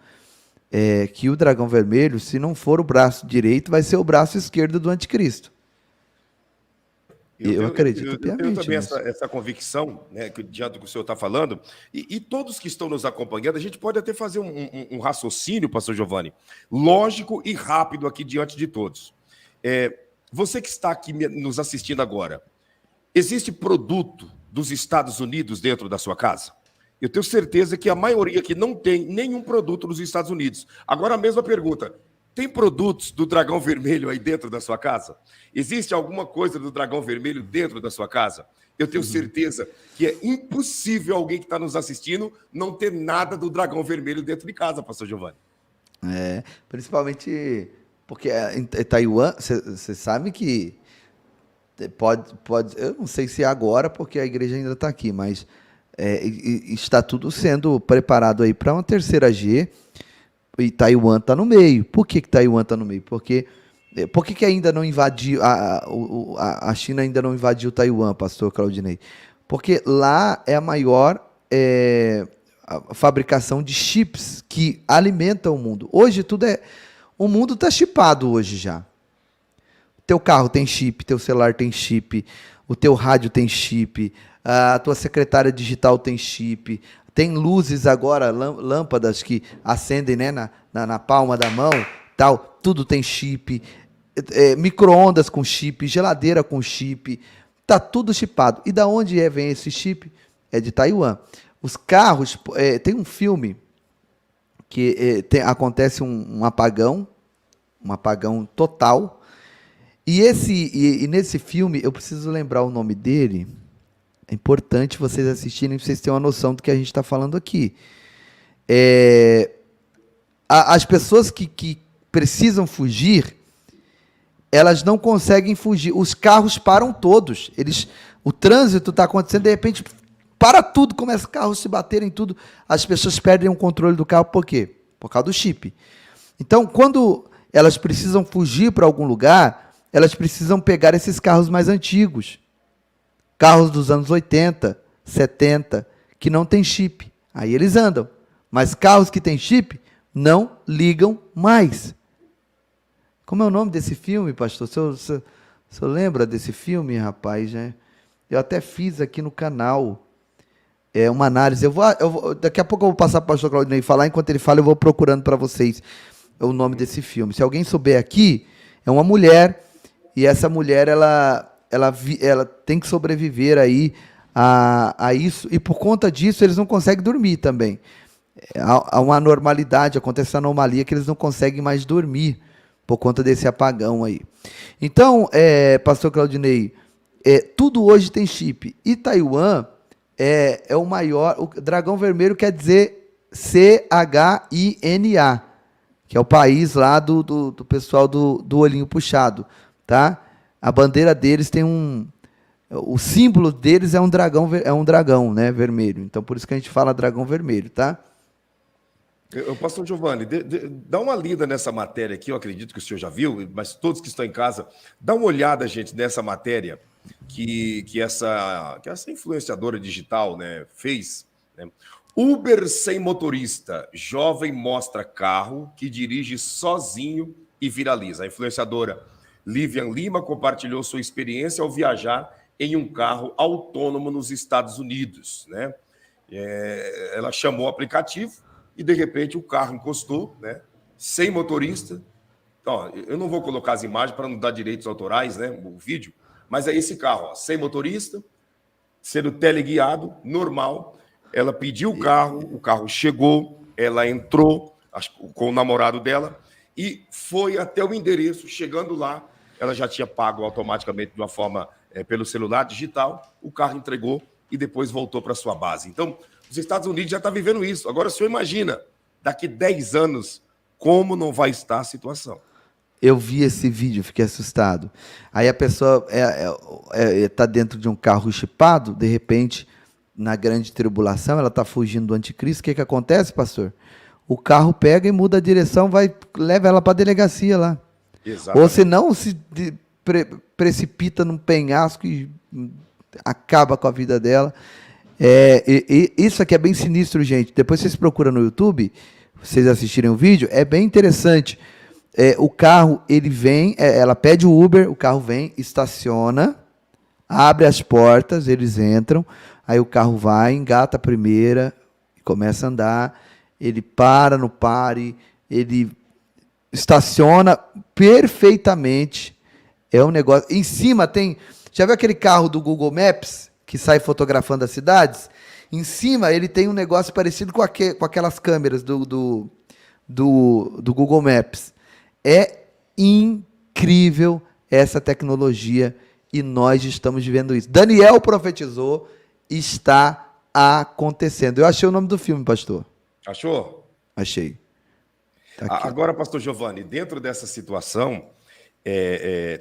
S1: que o dragão vermelho, se não for o braço direito, vai ser o braço esquerdo do anticristo. Eu acredito piamente.
S2: Eu também essa convicção, né, diante do que o senhor está falando, e todos que estão nos acompanhando, a gente pode até fazer um raciocínio, pastor Giovanni, lógico e rápido aqui diante de todos. Você que está aqui nos assistindo agora, existe produto dos Estados Unidos dentro da sua casa? Eu tenho certeza que a maioria aqui não tem nenhum produto nos Estados Unidos. Agora a mesma pergunta, tem produtos do Dragão Vermelho aí dentro da sua casa? Existe alguma coisa do Dragão Vermelho dentro da sua casa? Eu tenho certeza que é impossível alguém que está nos assistindo não ter nada do Dragão Vermelho dentro de casa, pastor Giovanni.
S1: Principalmente porque em Taiwan, você sabe que pode, eu não sei se é agora, porque a igreja ainda está aqui, mas está tudo sendo preparado aí para uma terceira G, e Taiwan está no meio. Por que Taiwan está no meio? Porque por que ainda não invadiu, a China ainda não invadiu Taiwan, pastor Claudinei? Porque lá é a maior a fabricação de chips que alimentam o mundo. Hoje o mundo está chipado hoje já. Teu carro tem chip, teu celular tem chip, o teu rádio tem chip, a tua secretária digital tem chip, tem luzes agora, lâmpadas que acendem, né, na palma da mão, tal, tudo tem chip, micro-ondas com chip, geladeira com chip, tá tudo chipado. E da onde vem esse chip? É de Taiwan. Os carros, tem um filme que acontece um apagão total. E nesse filme, eu preciso lembrar o nome dele. É importante vocês assistirem, para vocês terem uma noção do que a gente está falando aqui. As pessoas que precisam fugir, elas não conseguem fugir. Os carros param todos. O trânsito está acontecendo, de repente, para tudo, começa os carros se baterem tudo. As pessoas perdem o controle do carro. Por quê? Por causa do chip. Então, quando elas precisam fugir para algum lugar, elas precisam pegar esses carros mais antigos. Carros dos anos 80, 70, que não tem chip. Aí eles andam. Mas carros que têm chip não ligam mais. Como é o nome desse filme, pastor? O senhor lembra desse filme, rapaz? Né? Eu até fiz aqui no canal uma análise. Daqui a pouco eu vou passar para o pastor Claudinei falar. Enquanto ele fala, eu vou procurando para vocês o nome desse filme. Se alguém souber aqui, é uma mulher, e essa mulher ela tem que sobreviver aí a isso, e por conta disso eles não conseguem dormir também. Há uma anormalidade, acontece essa anomalia que eles não conseguem mais dormir por conta desse apagão aí. Então, pastor Claudinei, tudo hoje tem chip. E Taiwan é o maior, o dragão vermelho quer dizer CHINA, que é o país lá do pessoal do olhinho puxado, tá? A bandeira deles tem o símbolo deles é um dragão, né, vermelho. Então, por isso que a gente fala dragão vermelho, tá?
S2: Pastor Giovanni, dá uma lida nessa matéria aqui, eu acredito que o senhor já viu, mas todos que estão em casa, dá uma olhada, gente, nessa matéria que essa influenciadora digital, né, fez. Né? Uber sem motorista, jovem mostra carro que dirige sozinho e viraliza. A influenciadora Livian Lima compartilhou sua experiência ao viajar em um carro autônomo nos Estados Unidos. Né? Ela chamou o aplicativo e, de repente, o carro encostou, né? Sem motorista. Então, eu não vou colocar as imagens para não dar direitos autorais, né? O vídeo, mas é esse carro, sem motorista, sendo teleguiado, normal. Ela pediu o carro chegou, ela entrou com o namorado dela e foi até o endereço. Chegando lá, ela já tinha pago automaticamente de uma forma pelo celular digital, o carro entregou e depois voltou para sua base. Então, os Estados Unidos já estão vivendo isso. Agora, o senhor imagina, daqui 10 anos, como não vai estar a situação.
S1: Eu vi esse vídeo, fiquei assustado. Aí a pessoa está dentro de um carro chipado, de repente, na grande tribulação, ela está fugindo do anticristo. O que acontece, pastor? O carro pega e muda a direção, leva ela para a delegacia lá. Exatamente. Ou senão se precipita num penhasco e acaba com a vida dela. Isso aqui é bem sinistro, gente. Depois vocês procuram no YouTube, vocês assistirem o vídeo, é bem interessante. O carro, ele vem, ela pede o Uber, o carro vem, estaciona, abre as portas, eles entram, aí o carro vai, engata a primeira, começa a andar, ele para no pare, ele estaciona perfeitamente. É um negócio. Em cima tem. Já viu aquele carro do Google Maps que sai fotografando as cidades? Em cima ele tem um negócio parecido com aquelas câmeras do Google Maps. É incrível essa tecnologia e nós estamos vivendo isso. Daniel profetizou, está acontecendo. Eu achei o nome do filme, pastor.
S2: Achou?
S1: Achei. Tá aqui.
S2: Agora, pastor Giovanni, dentro dessa situação,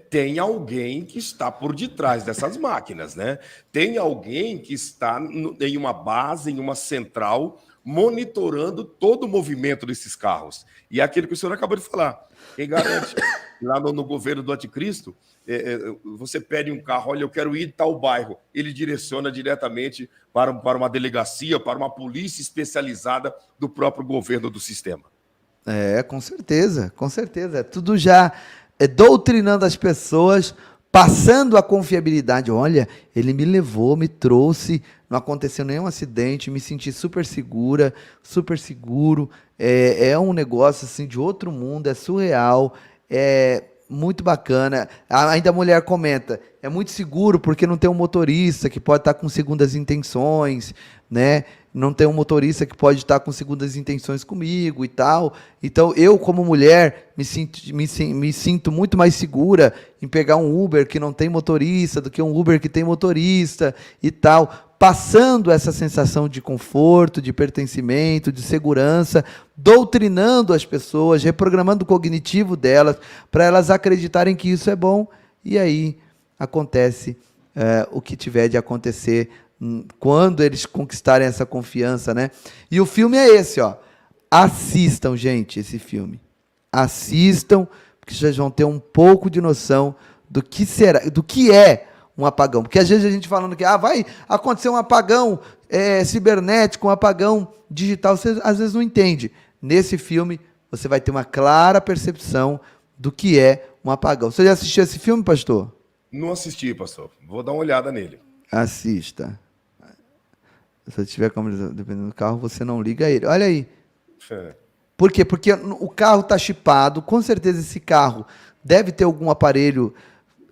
S2: tem alguém que está por detrás dessas máquinas, né? Tem alguém que está em uma base, em uma central, monitorando todo o movimento desses carros. E é aquilo que o senhor acabou de falar. Quem garante? Lá no governo do anticristo, você pede um carro, olha, eu quero ir em tal bairro. Ele direciona diretamente para uma delegacia, para uma polícia especializada do próprio governo do sistema.
S1: Com certeza, com certeza. É tudo já doutrinando as pessoas, passando a confiabilidade. Olha, ele me levou, me trouxe, não aconteceu nenhum acidente, me senti super segura, super seguro. É um negócio assim de outro mundo, é surreal, é muito bacana. Ainda a mulher comenta, é muito seguro porque não tem um motorista que pode estar com segundas intenções, né? Não tem um motorista que pode estar com segundas intenções comigo e tal. Então, eu, como mulher, me sinto muito mais segura em pegar um Uber que não tem motorista do que um Uber que tem motorista e tal. Passando essa sensação de conforto, de pertencimento, de segurança, doutrinando as pessoas, reprogramando o cognitivo delas, para elas acreditarem que isso é bom. E aí acontece o que tiver de acontecer quando eles conquistarem essa confiança, né? E o filme é esse, ó. Assistam, gente, esse filme. Assistam, porque vocês vão ter um pouco de noção do que é um apagão. Porque às vezes a gente falando que vai acontecer um apagão cibernético, um apagão digital, você às vezes não entende. Nesse filme, você vai ter uma clara percepção do que é um apagão. Você já assistiu esse filme, pastor?
S2: Não assisti, pastor. Vou dar uma olhada nele.
S1: Assista. Se tiver câmera dependendo do carro, você não liga ele. Olha aí. Por quê? Porque o carro está chipado. Com certeza esse carro deve ter algum aparelho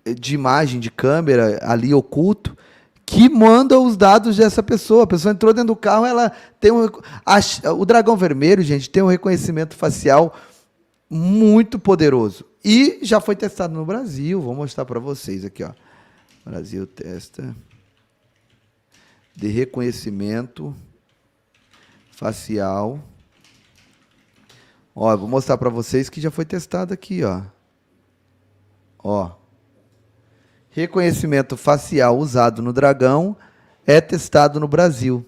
S1: de imagem, de câmera ali oculto, que manda os dados dessa pessoa. A pessoa entrou dentro do carro, ela tem o dragão vermelho, gente, tem um reconhecimento facial muito poderoso. E já foi testado no Brasil. Vou mostrar para vocês aqui, ó. Brasil testa de reconhecimento facial. Ó, vou mostrar para vocês que já foi testado aqui, ó. Ó. Reconhecimento facial usado no dragão é testado no Brasil.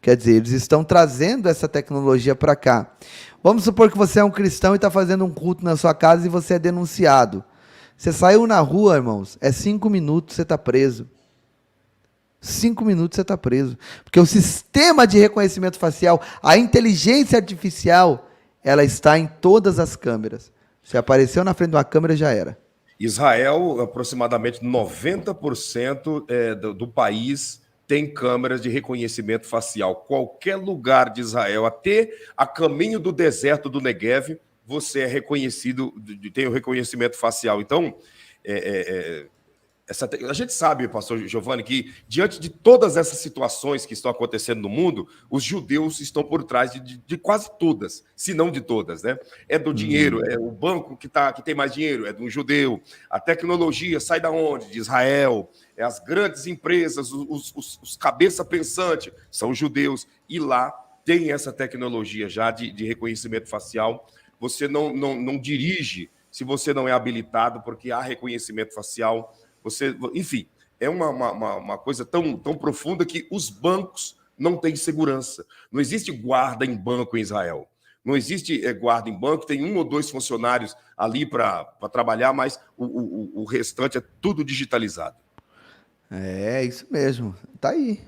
S1: Quer dizer, eles estão trazendo essa tecnologia para cá. Vamos supor que você é um cristão e está fazendo um culto na sua casa e você é denunciado. Você saiu na rua, irmãos, 5 minutos você está preso. 5 minutos você está preso. Porque o sistema de reconhecimento facial, a inteligência artificial, ela está em todas as câmeras. Se apareceu na frente de uma câmera, já era.
S2: Israel, aproximadamente 90% do país tem câmeras de reconhecimento facial. Qualquer lugar de Israel, até a caminho do deserto do Negev, você é reconhecido, tem o reconhecimento facial. Então, a gente sabe, pastor Giovanni, que diante de todas essas situações que estão acontecendo no mundo, os judeus estão por trás de quase todas, se não de todas, né? É do dinheiro, é o banco que tem mais dinheiro, é do judeu. A tecnologia sai da onde? De Israel. É as grandes empresas, os cabeça pensante são judeus. E lá tem essa tecnologia já de reconhecimento facial. Você não dirige se você não é habilitado, porque há reconhecimento facial. Enfim, é uma coisa tão profunda que os bancos não têm segurança. Não existe guarda em banco em Israel. Não existe guarda em banco, tem 1 ou 2 funcionários ali para trabalhar, mas o restante é tudo digitalizado.
S1: É isso mesmo. Tá aí.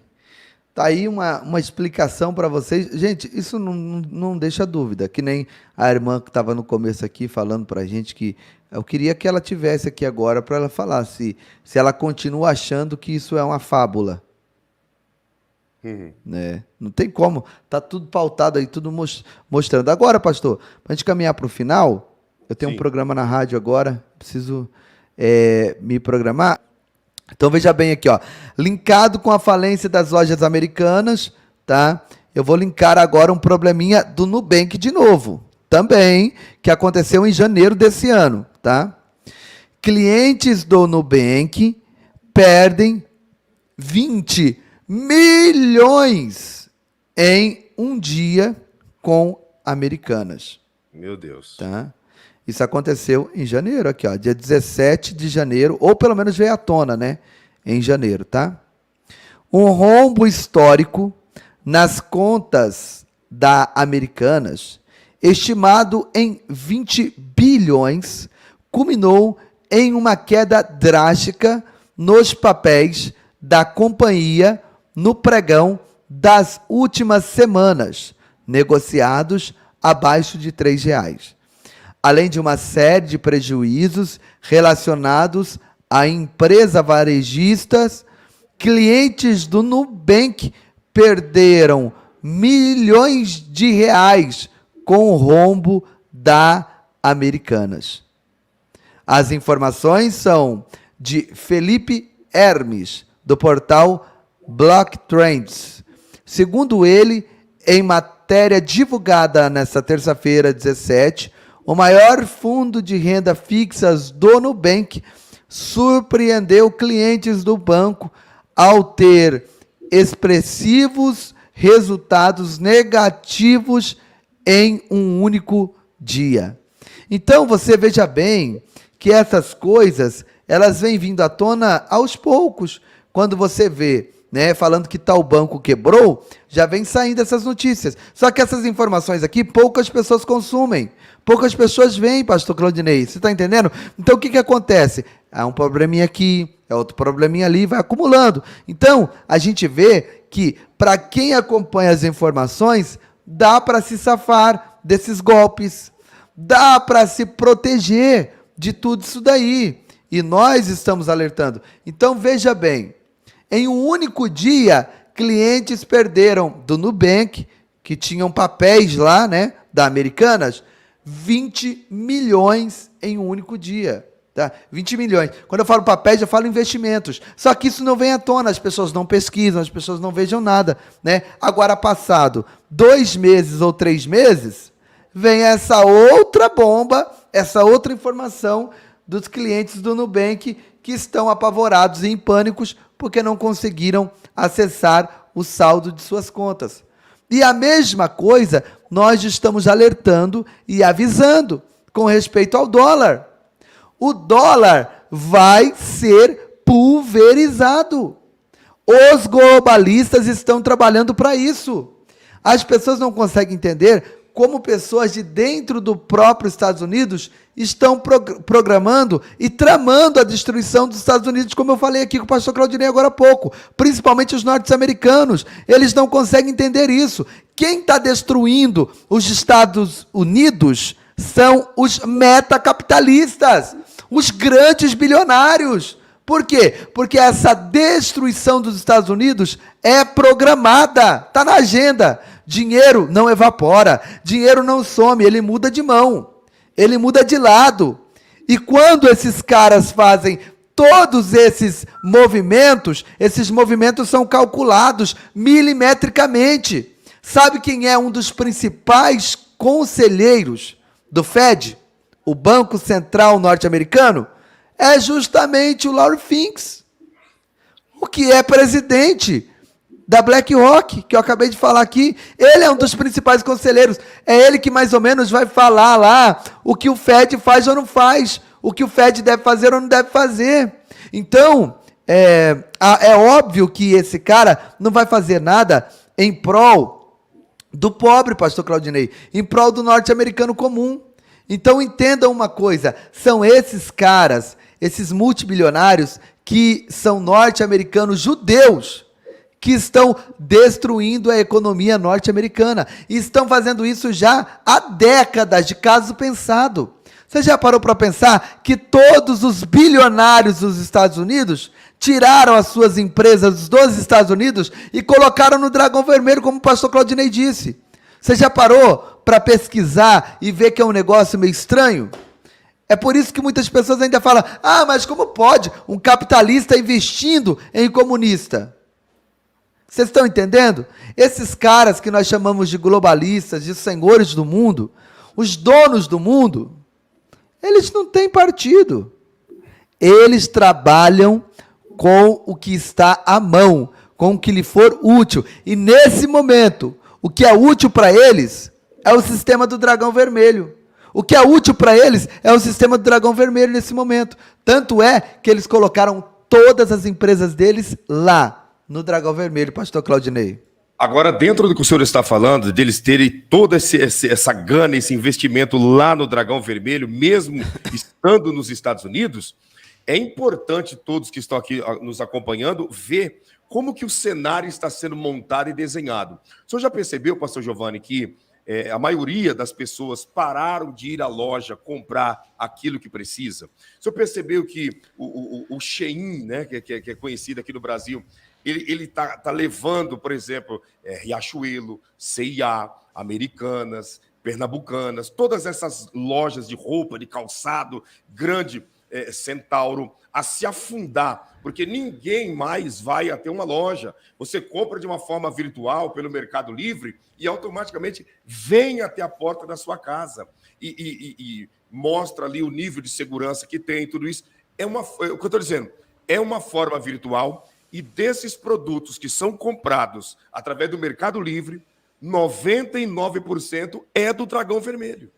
S1: Tá aí uma explicação para vocês. Gente, isso não deixa dúvida. Que nem a irmã que estava no começo aqui falando para a gente que eu queria que ela tivesse aqui agora para ela falar se ela continua achando que isso é uma fábula. Né? Não tem como. Tá tudo pautado aí, tudo mostrando. Agora, pastor, para a gente caminhar para o final, eu tenho um programa na rádio agora, preciso me programar. Então veja bem aqui, ó, linkado com a falência das lojas americanas, tá? Eu vou linkar agora um probleminha do Nubank de novo. também, que aconteceu em janeiro desse ano, tá? Clientes do Nubank perdem 20 milhões em um dia com Americanas.
S2: Meu Deus.
S1: Tá? Isso aconteceu em janeiro, aqui, ó, dia 17 de janeiro, ou pelo menos veio à tona, né? Em janeiro, tá? Um rombo histórico nas contas da Americanas, estimado em 20 bilhões, culminou em uma queda drástica nos papéis da companhia no pregão das últimas semanas, negociados abaixo de R$ 3,00. Além de uma série de prejuízos relacionados a empresas varejistas, clientes do Nubank perderam milhões de reais com o rombo da Americanas. As informações são de Felipe Hermes, do portal Block Trends. Segundo ele, em matéria divulgada nesta terça-feira, 17, o maior fundo de renda fixas do Nubank surpreendeu clientes do banco ao ter expressivos resultados negativos em um único dia. Então, você veja bem que essas coisas, elas vêm vindo à tona aos poucos. Quando você vê, né, falando que tal banco quebrou, já vem saindo essas notícias. Só que essas informações aqui, poucas pessoas consumem. Poucas pessoas veem, pastor Claudinei. Você está entendendo? Então, o que acontece? Há um probleminha aqui, é outro probleminha ali, vai acumulando. Então, a gente vê que, para quem acompanha as informações, dá para se safar desses golpes. Dá para se proteger de tudo isso daí. E nós estamos alertando. Então, veja bem. Em um único dia, clientes perderam do Nubank, que tinham papéis lá, né, da Americanas, 20 milhões em um único dia. Tá? 20 milhões. Quando eu falo papéis, eu falo investimentos. Só que isso não vem à tona, as pessoas não pesquisam, as pessoas não vejam nada. Né? Agora, passado 2 meses ou 3 meses, vem essa outra bomba, essa outra informação dos clientes do Nubank que estão apavorados e em pânicos porque não conseguiram acessar o saldo de suas contas. E a mesma coisa nós estamos alertando e avisando com respeito ao dólar. O dólar vai ser pulverizado. Os globalistas estão trabalhando para isso. As pessoas não conseguem entender como pessoas de dentro do próprio Estados Unidos estão programando e tramando a destruição dos Estados Unidos, como eu falei aqui com o pastor Claudinei agora há pouco, principalmente os norte-americanos. Eles não conseguem entender isso. Quem está destruindo os Estados Unidos são os metacapitalistas, os grandes bilionários. Por quê? Porque essa destruição dos Estados Unidos é programada, está na agenda. Dinheiro não evapora, dinheiro não some, ele muda de mão, ele muda de lado. E quando esses caras fazem todos esses movimentos são calculados milimetricamente. Sabe quem é um dos principais conselheiros do Fed, o Banco Central norte-americano? É justamente o Larry Fink, o que é presidente da BlackRock, que eu acabei de falar aqui. Ele é um dos principais conselheiros. É ele que mais ou menos vai falar lá o que o Fed faz ou não faz, o que o Fed deve fazer ou não deve fazer. Então, é óbvio que esse cara não vai fazer nada em prol do pobre, pastor Claudinei, em prol do norte-americano comum. Então, entendam uma coisa, são esses caras, esses multibilionários que são norte-americanos judeus, que estão destruindo a economia norte-americana. E estão fazendo isso já há décadas, de caso pensado. Você já parou para pensar que todos os bilionários dos Estados Unidos tiraram as suas empresas dos Estados Unidos e colocaram no dragão vermelho, como o pastor Claudinei disse? Você já parou para pesquisar e ver que é um negócio meio estranho? É por isso que muitas pessoas ainda falam, mas como pode um capitalista investindo em comunista? Vocês estão entendendo? Esses caras que nós chamamos de globalistas, de senhores do mundo, Os donos do mundo, eles não têm partido. Eles trabalham com o que está à mão, com o que lhe for útil. E nesse momento, o que é útil para eles é o sistema do dragão vermelho. O que é útil para eles é o sistema do dragão vermelho nesse momento. Tanto é que eles colocaram todas as empresas deles lá, no dragão vermelho, pastor Claudinei.
S2: Agora, dentro do que o senhor está falando, deles terem toda essa gana, esse investimento lá no dragão vermelho, mesmo estando nos Estados Unidos, é importante todos que estão aqui nos acompanhando ver como que o cenário está sendo montado e desenhado. O senhor já percebeu, pastor Giovanni, que a maioria das pessoas pararam de ir à loja comprar aquilo que precisa? O senhor percebeu que o Shein, né, que é conhecido aqui no Brasil, ele tá levando, por exemplo, Riachuelo, C&A, Americanas, Pernambucanas, todas essas lojas de roupa, de calçado, grande, Centauro, a se afundar, porque ninguém mais vai até uma loja. Você compra de uma forma virtual pelo Mercado Livre e automaticamente vem até a porta da sua casa e mostra ali o nível de segurança que tem, tudo isso. É o que eu estou dizendo, é uma forma virtual, e desses produtos que são comprados através do Mercado Livre, 99% é do dragão vermelho.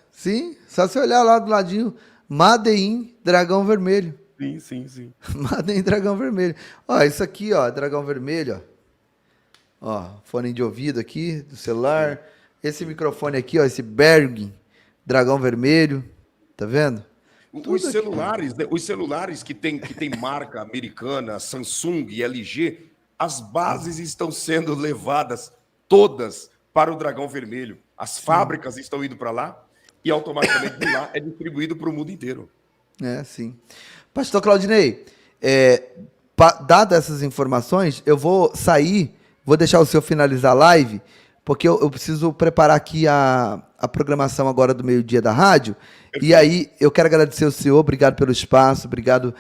S1: Sim, só você olhar lá do ladinho, Made in Dragão Vermelho.
S2: Sim.
S1: Made in Dragão Vermelho. Ó, isso aqui, ó, Dragão Vermelho, ó, fone de ouvido aqui, do celular. Sim. Esse microfone aqui, ó, esse Berg, Dragão Vermelho, tá vendo?
S2: Os celulares que tem marca americana, Samsung e LG, as bases estão sendo levadas todas para o Dragão Vermelho. As fábricas estão indo para lá e automaticamente de lá é distribuído para o mundo inteiro.
S1: Sim. Pastor Claudinei, dadas essas informações, eu vou sair, vou deixar o senhor finalizar a live, porque eu preciso preparar aqui a programação agora do meio-dia da rádio. Perfeito. E aí eu quero agradecer ao senhor, obrigado pelo espaço, obrigado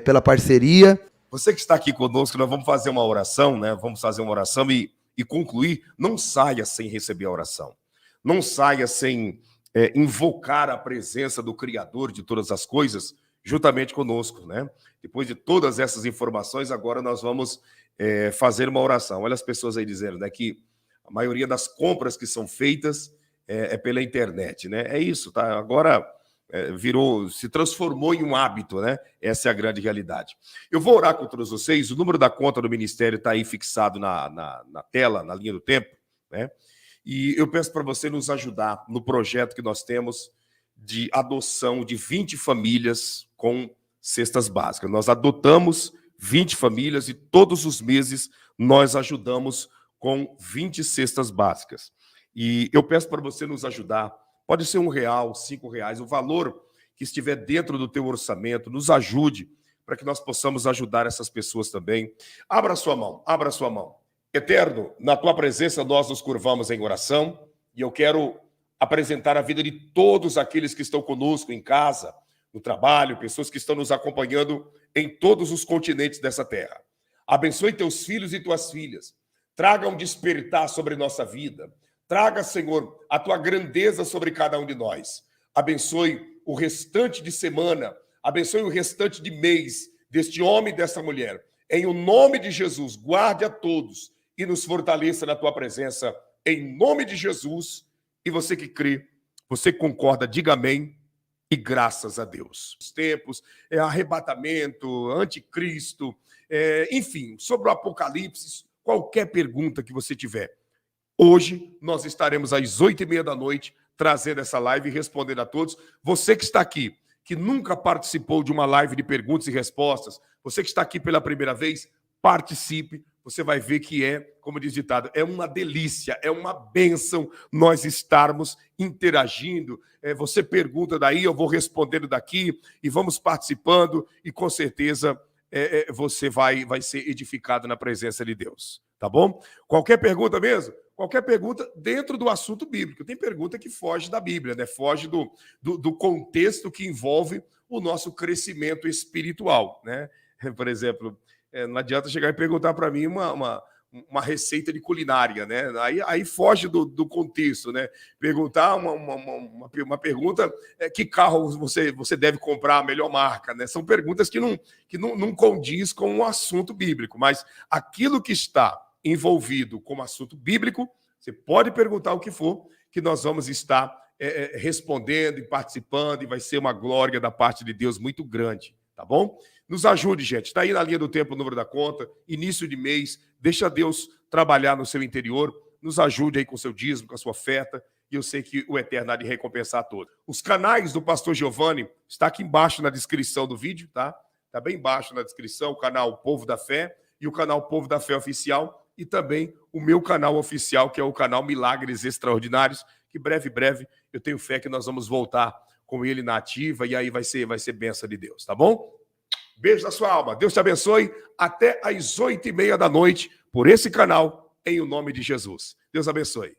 S1: pela parceria.
S2: Você que está aqui conosco, nós vamos fazer uma oração, né? Vamos fazer uma oração e concluir. Não saia sem receber a oração. Não saia sem invocar a presença do Criador de todas as coisas juntamente conosco, né? Depois de todas essas informações, agora nós vamos fazer uma oração. Olha as pessoas aí dizendo, né, que a maioria das compras que são feitas é pela internet, né? É isso, tá? Agora se transformou em um hábito, né? Essa é a grande realidade. Eu vou orar com todos vocês. O número da conta do ministério está aí fixado na tela, na linha do tempo, né? E eu peço para você nos ajudar no projeto que nós temos de adoção de 20 famílias com cestas básicas. Nós adotamos 20 famílias e todos os meses nós ajudamos com 20 cestas básicas. E eu peço para você nos ajudar. Pode ser R$1, R$5, o valor que estiver dentro do teu orçamento. Nos ajude para que nós possamos ajudar essas pessoas também. Abra a sua mão, abra a sua mão. Eterno, na tua presença nós nos curvamos em oração e eu quero apresentar a vida de todos aqueles que estão conosco em casa, no trabalho, pessoas que estão nos acompanhando em todos os continentes dessa terra. Abençoe teus filhos e tuas filhas. Traga um despertar sobre nossa vida. Traga, Senhor, a tua grandeza sobre cada um de nós. Abençoe o restante de semana, abençoe o restante de mês deste homem e dessa mulher. Em o nome de Jesus, guarde a todos e nos fortaleça na tua presença, em nome de Jesus. E você que crê, você que concorda, diga amém e graças a Deus. Os tempos, arrebatamento, anticristo, enfim, sobre o Apocalipse, qualquer pergunta que você tiver. Hoje nós estaremos às 8h30 da noite trazendo essa live e respondendo a todos. Você que está aqui, que nunca participou de uma live de perguntas e respostas, você que está aqui pela primeira vez, participe. Você vai ver que como diz o ditado, é uma delícia, é uma bênção nós estarmos interagindo. Você pergunta daí, eu vou respondendo daqui e vamos participando e com certeza você vai ser edificado na presença de Deus, tá bom? Qualquer pergunta mesmo? Qualquer pergunta dentro do assunto bíblico. Tem pergunta que foge da Bíblia, né? Foge do contexto que envolve o nosso crescimento espiritual, né? Por exemplo, não adianta chegar e perguntar para mim uma uma receita de culinária, né? Aí foge do contexto, né? Perguntar uma pergunta, que carro você deve comprar, a melhor marca, né? São perguntas que não condiz com o assunto bíblico, mas aquilo que está envolvido como assunto bíblico, você pode perguntar o que for, que nós vamos estar respondendo e participando, e vai ser uma glória da parte de Deus muito grande, tá bom? Nos ajude, gente. Está aí na linha do tempo o número da conta, início de mês, deixa Deus trabalhar no seu interior, nos ajude aí com o seu dízimo, com a sua oferta, e eu sei que o Eterno há de recompensar a todos. Os canais do Pastor Giovanni está aqui embaixo na descrição do vídeo, tá? Está bem embaixo na descrição, o canal Povo da Fé e o canal Povo da Fé Oficial, e também o meu canal oficial, que é o canal Milagres Extraordinários, que breve eu tenho fé que nós vamos voltar com ele na ativa, e aí vai ser bênção de Deus, tá bom? Beijo na sua alma, Deus te abençoe, até às 20h30 da noite, por esse canal, em o nome de Jesus. Deus abençoe.